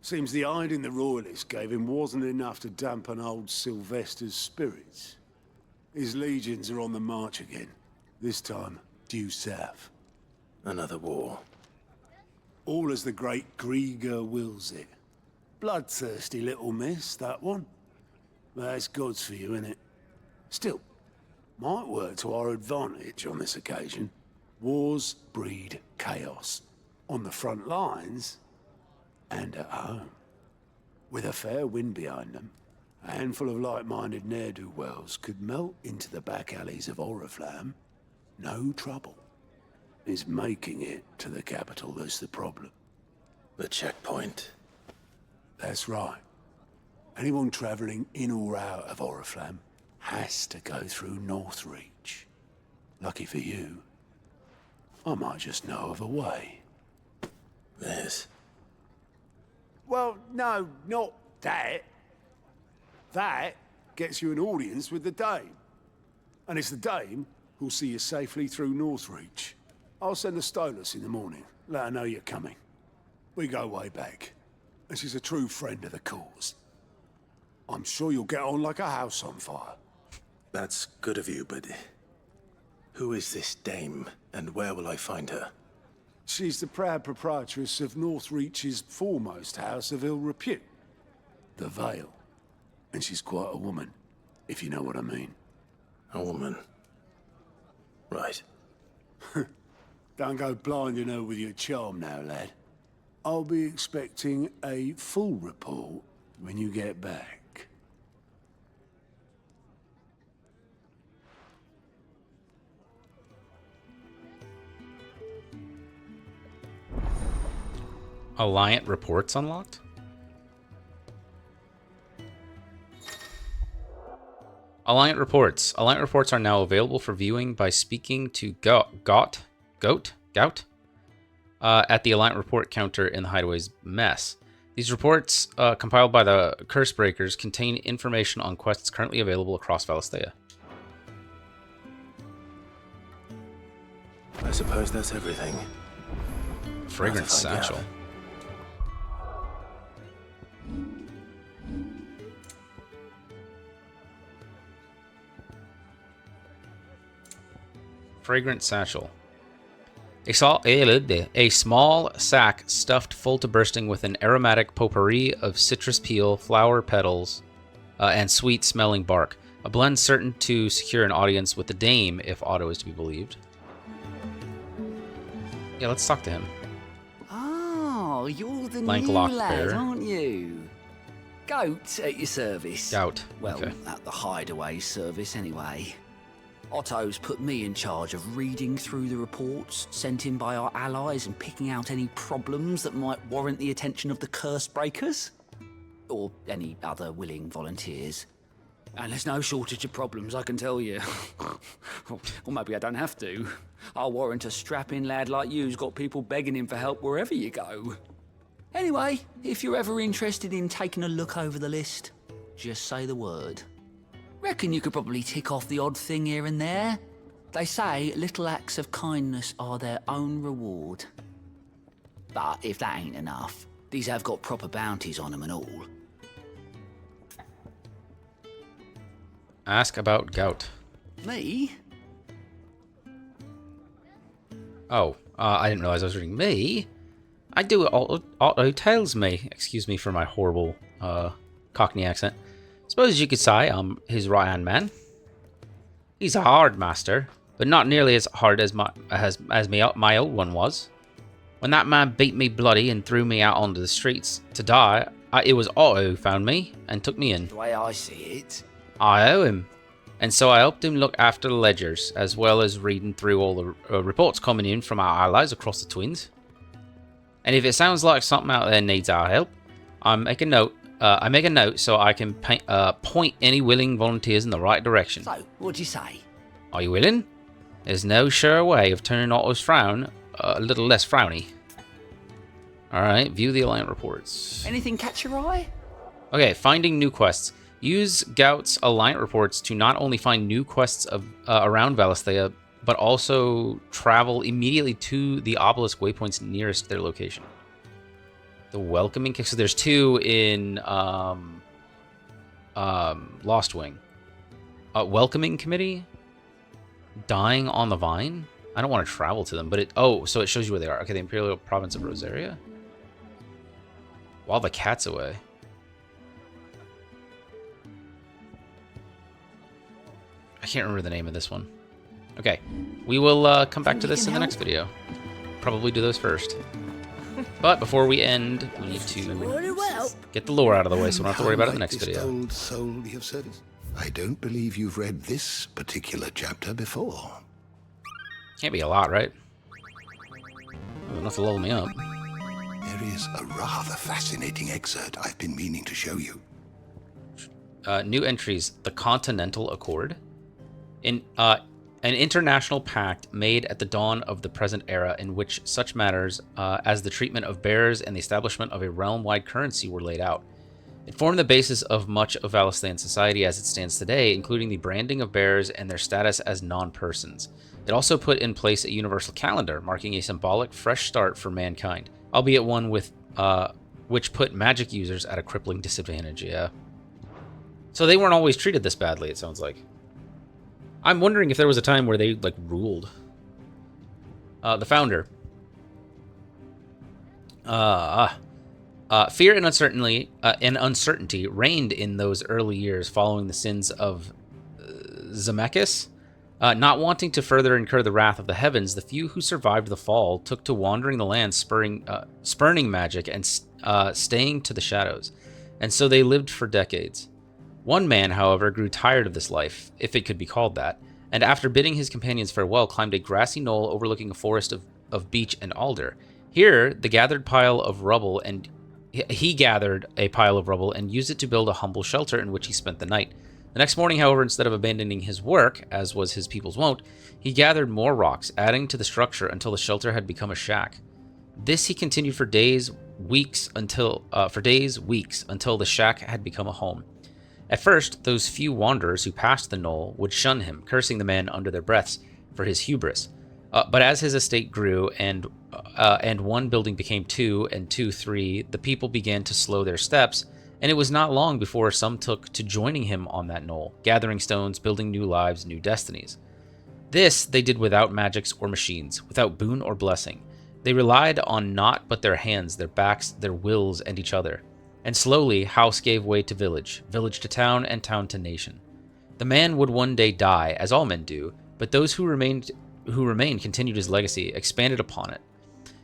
Seems the hiding the Royalists gave him wasn't enough to dampen old Sylvester's spirits. His legions are on the march again. This time, due south. Another war. All as the great Grieger wills it. Bloodthirsty little miss, that one. That's God's for you, innit? Still, might work to our advantage on this occasion. Wars breed chaos. On the front lines, and at home. With a fair wind behind them, a handful of like-minded ne'er-do-wells could melt into the back alleys of Oriflamme. No trouble. It's making it to the capital that's the problem. The checkpoint. That's right. Anyone travelling in or out of Oriflamme has to go through Northreach. Lucky for you, I might just know of a way. This? Well, no, not that. That gets you an audience with the Dame. And it's the Dame who'll see you safely through Northreach. I'll send the Stolas in the morning, let her know you're coming. We go way back, and she's a true friend of the cause. I'm sure you'll get on like a house on fire. That's good of you, but who is this Dame, and where will I find her? She's the proud proprietress of Northreach's foremost house of ill repute, the Vale. And she's quite a woman, if you know what I mean. A woman? Right. Don't go blinding her with your charm now, lad. I'll be expecting a full report when you get back. Alliant reports unlocked? Alliant reports. Alliant reports are now available for viewing by speaking to Gout at the Alliant report counter in the Hideaway's mess. These reports, compiled by the Cursebreakers, contain information on quests currently available across Valisthea. I suppose that's everything. Fragrant satchel. Fragrant satchel. A small sack stuffed full to bursting with an aromatic potpourri of citrus peel, flower petals, and sweet-smelling bark. A blend certain to secure an audience with the Dame, if Otto is to be believed. Yeah, let's talk to him. Oh, you're the Lank new locked lad, bear. aren't you? Goat at your service. Gout. Well, Okay. at the Hideaway service anyway. Otto's put me in charge of reading through the reports sent in by our allies and picking out any problems that might warrant the attention of the Cursebreakers. Or any other willing volunteers. And there's no shortage of problems, I can tell you. Or maybe I don't have to. I'll warrant a strapping lad like you's got people begging him for help wherever you go. Anyway, if you're ever interested in taking a look over the list, just say the word. Reckon you could probably tick off the odd thing here and there. They say little acts of kindness are their own reward. But if that ain't enough, these have got proper bounties on them and all. Ask about gout. Me? Oh, I didn't realize I was reading me. I do it auto tells me. Excuse me for my horrible Cockney accent. Suppose you could say I'm his right-hand man. He's a hard master, but not nearly as hard as my old one was. When that man beat me bloody and threw me out onto the streets to die, it was Otto who found me and took me in. The way I see it. I owe him. And so I helped him look after the ledgers, as well as reading through all the reports coming in from our allies across the Twins. And if it sounds like something out there needs our help, I make a note so I can point any willing volunteers in the right direction. So, what'd you say? Are you willing? There's no sure way of turning Otto's frown a little less frowny. Alright, view the Alliance reports. Anything catch your eye? Okay, finding new quests. Use Gout's Alliance reports to not only find new quests around Valisthea, but also travel immediately to the obelisk waypoints nearest their location. The welcoming... So there's two in Lost Wing. Welcoming committee? Dying on the Vine? I don't want to travel to them, but it... Oh, so it shows you where they are. Okay, the Imperial Province of Rosaria. While the cat's away. I can't remember the name of this one. Okay, we will come back to this in the next video. Probably do those first. But before we end, we need to get the lore out of the way so we don't have to worry about it in the next video. Old soul be of service? I don't believe you've read this particular chapter before. Can't be a lot, right? Enough to level me up. There is a rather fascinating excerpt I've been meaning to show you. New entries: the Continental Accord. An international pact made at the dawn of the present era in which such matters as the treatment of bearers and the establishment of a realm-wide currency were laid out. It formed the basis of much of Valisthean society as it stands today, including the branding of bearers and their status as non-persons. It also put in place a universal calendar, marking a symbolic fresh start for mankind, albeit one with which put magic users at a crippling disadvantage, yeah. So they weren't always treated this badly, it sounds like. I'm wondering if there was a time where they, like, ruled. The founder. Fear and uncertainty reigned in those early years following the sins of Zemeckis. Not wanting to further incur the wrath of the heavens, the few who survived the fall took to wandering the land, spurning magic and staying to the shadows. And so they lived for decades. One man, however, grew tired of this life, if it could be called that, and after bidding his companions farewell, climbed a grassy knoll overlooking a forest of beech and alder. Here, he gathered a pile of rubble and used it to build a humble shelter in which he spent the night. The next morning, however, instead of abandoning his work, as was his people's wont, he gathered more rocks, adding to the structure until the shelter had become a shack. This he continued for weeks until the shack had become a home. At first, those few wanderers who passed the knoll would shun him, cursing the man under their breaths for his hubris. But as his estate grew and one building became two, and two three, the people began to slow their steps, and it was not long before some took to joining him on that knoll, gathering stones, building new lives, new destinies. This they did without magics or machines, without boon or blessing. They relied on naught but their hands, their backs, their wills, and each other. And slowly, house gave way to village, village to town, and town to nation. The man would one day die, as all men do, but those who remained continued his legacy, expanded upon it.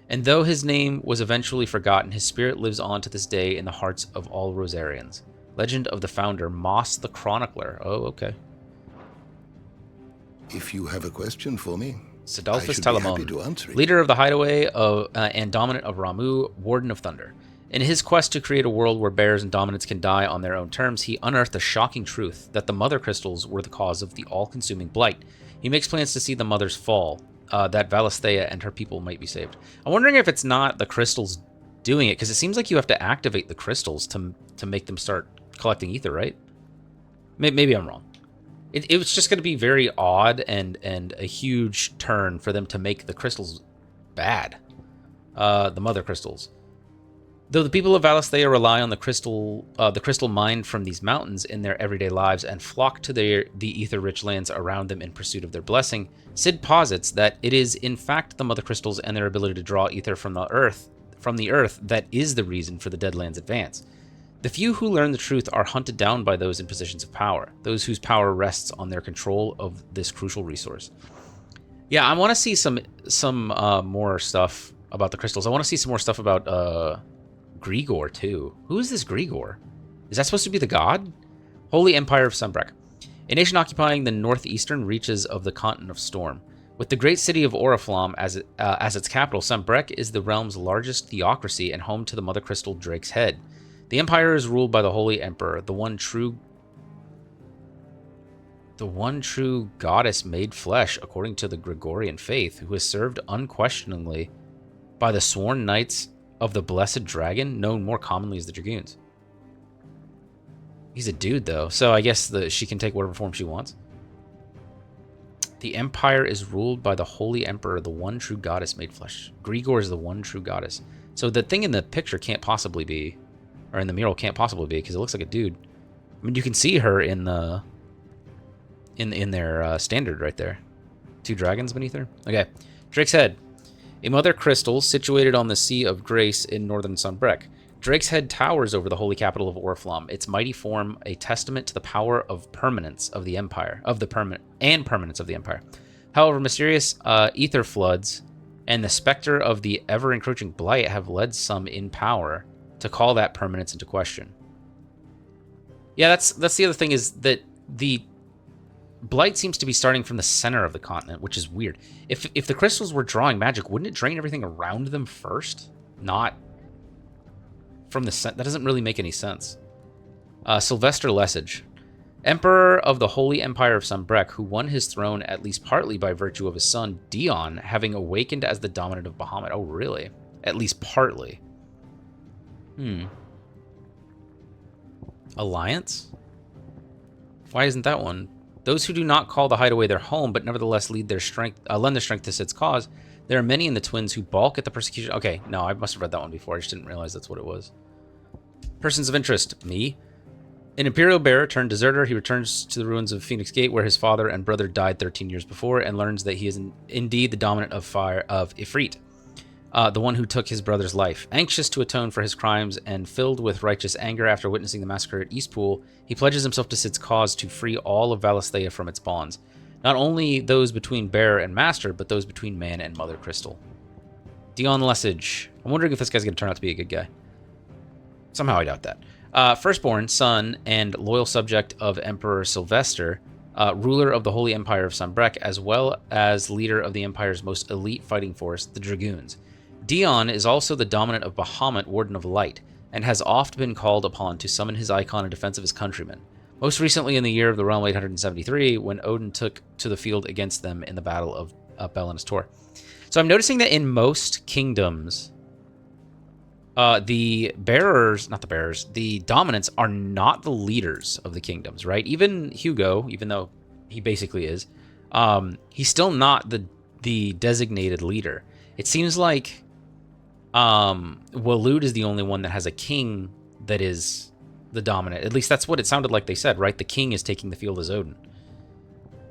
And though his name was eventually forgotten, his spirit lives on to this day in the hearts of all Rosarians. Legend of the founder, Moss the Chronicler. Oh, okay. If you have a question for me, Sidolphus I should be happy to Telamon, answer it. leader of the Hideaway and dominant of Ramu, Warden of Thunder. In his quest to create a world where bears and dominants can die on their own terms, he unearthed the shocking truth that the Mother Crystals were the cause of the all-consuming blight. He makes plans to see the Mothers fall, that Valisthea and her people might be saved. I'm wondering if it's not the crystals doing it? Because it seems like you have to activate the crystals to make them start collecting ether, right? Maybe I'm wrong. It was just going to be very odd and a huge turn for them to make the crystals bad. The mother crystals. Though the people of Valisthea rely on the crystal mined from these mountains in their everyday lives and flock to the ether-rich lands around them in pursuit of their blessing, Cid posits that it is in fact the mother crystals and their ability to draw ether from the earth that is the reason for the Deadlands' advance. The few who learn the truth are hunted down by those in positions of power, those whose power rests on their control of this crucial resource. Yeah, I want to see some more stuff about the crystals. I want to see some more stuff about Grigor too. Who is this Grigor? Is that supposed to be the god? Holy Empire of Sunbreck, a nation occupying the northeastern reaches of the continent of Storm. With the great city of Oriflamme as its capital, Sunbreck is the realm's largest theocracy and home to the Mother Crystal Drake's Head. The empire is ruled by the Holy Emperor, the one true goddess made flesh, according to the Gregorian faith, who is served unquestioningly by the sworn knights of the Blessed Dragon, known more commonly as the Dragoons. He's a dude, though, so I guess she can take whatever form she wants. The empire is ruled by the Holy Emperor, the one true goddess made flesh. Grigor is the one true goddess. So the thing in the picture can't possibly be, or in the mural can't possibly be, because it looks like a dude. I mean, you can see her in the in their standard right there. 2 dragons beneath her. Okay, Drake's Head, a mother crystal situated on the Sea of Grace in northern Sunbreck. Drake's Head towers over the holy capital of Oriflamme, its mighty form a testament to the power of permanence of the empire, permanence of the empire. However, mysterious ether floods and the specter of the ever-encroaching blight have led some in power to call that permanence into question. Yeah, that's the other thing, is that the blight seems to be starting from the center of the continent, which is weird. If the crystals were drawing magic, wouldn't it drain everything around them first? Not from the center. That doesn't really make any sense. Sylvester Lesage, Emperor of the Holy Empire of Sunbreck, who won his throne at least partly by virtue of his son Dion having awakened as the dominant of Bahamut. Oh, really? At least partly. Alliance? Why isn't that one? Those who do not call the Hideaway their home, but nevertheless lend their strength to Cid's cause. There are many in the Twins who balk at the persecution. Okay, no, I must have read that one before. I just didn't realize that's what it was. Persons of interest. Me. An Imperial bearer turned deserter, he returns to the ruins of Phoenix Gate, where his father and brother died 13 years before, and learns that he is indeed the dominant of Ifrit, the one who took his brother's life. Anxious to atone for his crimes and filled with righteous anger after witnessing the massacre at Eastpool, he pledges himself to Cid's cause to free all of Valisthea from its bonds. Not only those between bearer and master, but those between man and mother crystal. Dion Lesage. I'm wondering if this guy's going to turn out to be a good guy. Somehow I doubt that. Firstborn, son, and loyal subject of Emperor Sylvester, ruler of the Holy Empire of Sunbreck, as well as leader of the Empire's most elite fighting force, the Dragoons. Dion is also the dominant of Bahamut, Warden of Light, and has oft been called upon to summon his icon in defense of his countrymen. Most recently in the year of the realm 873, when Odin took to the field against them in the Battle of Belenus Tor. So I'm noticing that in most kingdoms, the dominants are not the leaders of the kingdoms, right? Even Hugo, even though he basically is, he's still not the designated leader. It seems like Waloed is the only one that has a king that is the dominant. At least that's what it sounded like they said, right? The king is taking the field as Odin.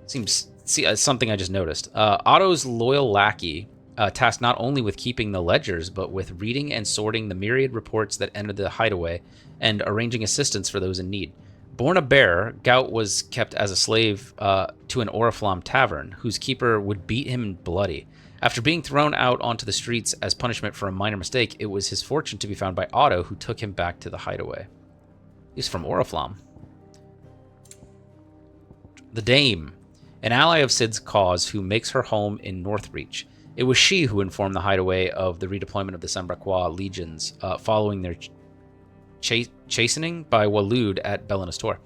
Seems something I just noticed. Otto's loyal lackey, tasked not only with keeping the ledgers, but with reading and sorting the myriad reports that entered the Hideaway and arranging assistance for those in need. Born a bear, Gout was kept as a slave to an Oriflamme tavern, whose keeper would beat him bloody. After being thrown out onto the streets as punishment for a minor mistake, it was his fortune to be found by Otto, who took him back to the Hideaway. He's from Oriflamme. The Dame, an ally of Cid's cause who makes her home in Northreach. It was she who informed the Hideaway of the redeployment of the Sembrequois legions following their chastening by Waloed at Belenus Tor.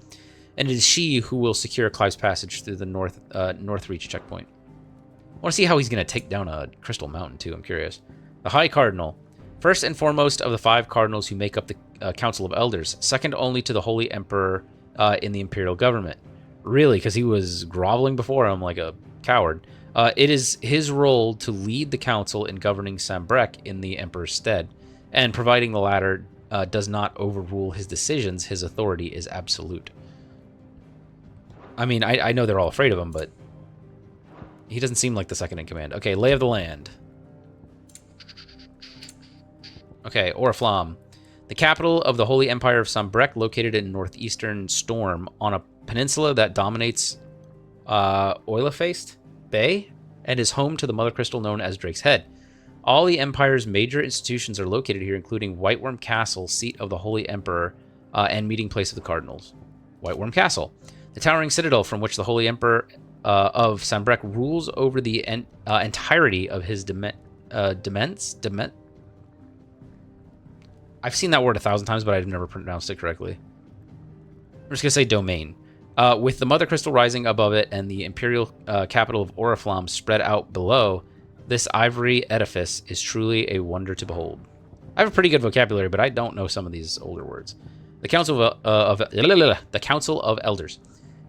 And it is she who will secure Clive's passage through the Northreach checkpoint. I want to see how he's going to take down a crystal mountain, too. I'm curious. The High Cardinal, First and foremost of the 5 cardinals who make up the Council of Elders, second only to the Holy Emperor in the imperial government. Really, because he was groveling before him like a coward. It is his role to lead the council in governing Sambrec in the Emperor's stead, and providing the latter does not overrule his decisions, his authority is absolute. I mean, I know they're all afraid of him, but he doesn't seem like the second in command. Okay, lay of the land. Okay, Oriflamme. The capital of the Holy Empire of Sambrec, located in northeastern Storm, on a peninsula that dominates Oilefaced Bay, and is home to the Mother Crystal known as Drake's Head. All the Empire's major institutions are located here, including Whiteworm Castle, seat of the Holy Emperor, and meeting place of the Cardinals. Whiteworm Castle. The towering citadel from which the Holy Emperor of Sambrec rules over the entirety of his I've seen that word 1,000 times, but I've never pronounced it correctly. I'm just going to say domain. With the Mother Crystal rising above it and the imperial capital of Oriflamme spread out below, this ivory edifice is truly a wonder to behold. I have a pretty good vocabulary, but I don't know some of these older words. The Council of Elders.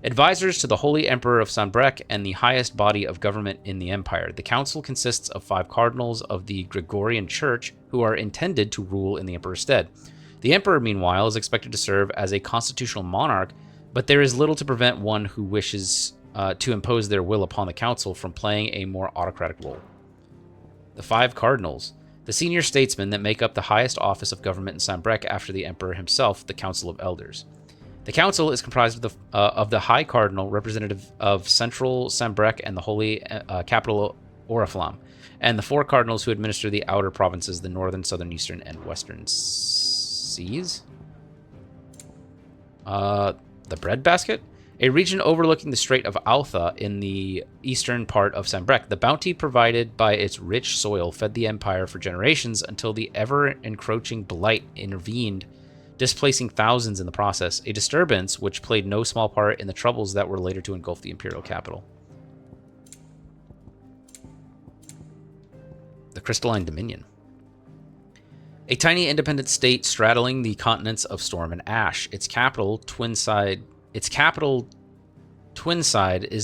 Advisors to the Holy Emperor of Sambrec and the highest body of government in the Empire. The council consists of 5 cardinals of the Gregorian Church who are intended to rule in the Emperor's stead. The Emperor, meanwhile, is expected to serve as a constitutional monarch, but there is little to prevent one who wishes to impose their will upon the council from playing a more autocratic role. The 5 cardinals. The senior statesmen that make up the highest office of government in Sambrec after the Emperor himself, the Council of Elders. The council is comprised of the High Cardinal, representative of Central Sambrec and the Holy Capital Oriflamme, and the 4 cardinals who administer the outer provinces, the northern, southern, eastern, and western seas. The Breadbasket? A region overlooking the Strait of Altha in the eastern part of Sambrec. The bounty provided by its rich soil fed the Empire for generations until the ever-encroaching blight intervened, displacing thousands in the process, a disturbance which played no small part in the troubles that were later to engulf the imperial capital. The Crystalline Dominion. A tiny independent state straddling the continents of Storm and Ash. Its capital, Twinside, is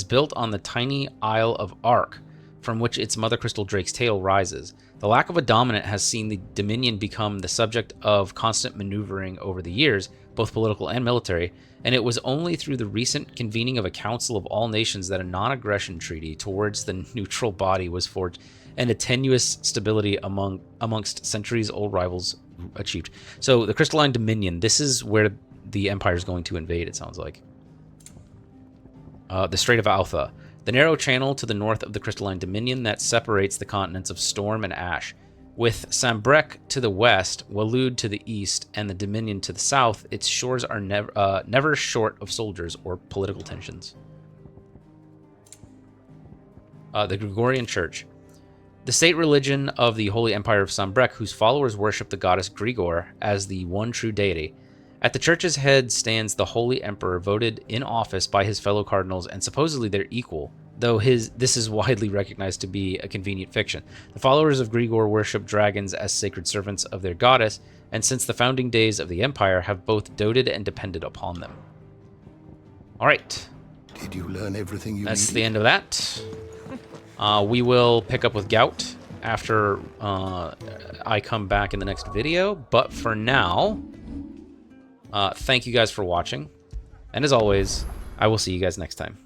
built on the tiny Isle of Ark, from which its Mother Crystal Drake's tail rises. The lack of a dominant has seen the Dominion become the subject of constant maneuvering over the years, both political and military, and it was only through the recent convening of a Council of All Nations that a non-aggression treaty towards the neutral body was forged, and a tenuous stability amongst centuries-old rivals achieved. So the Crystalline Dominion, this is where the Empire is going to invade, it sounds like. The Strait of Altha. The narrow channel to the north of the Crystalline Dominion that separates the continents of Storm and Ash. With Sambrec to the west, Waloed to the east, and the Dominion to the south, its shores are never short of soldiers or political tensions. The Gregorian Church. The state religion of the Holy Empire of Sambrec, whose followers worship the goddess Grigor as the one true deity. At the church's head stands the Holy Emperor, voted in office by his fellow cardinals and supposedly their equal, though this is widely recognized to be a convenient fiction. The followers of Grigor worship dragons as sacred servants of their goddess, and since the founding days of the Empire have both doted and depended upon them. All right. Did you learn everything you That's needed? the end of that. We will pick up with Gout after I come back in the next video, but for now, thank you guys for watching, and as always, I will see you guys next time.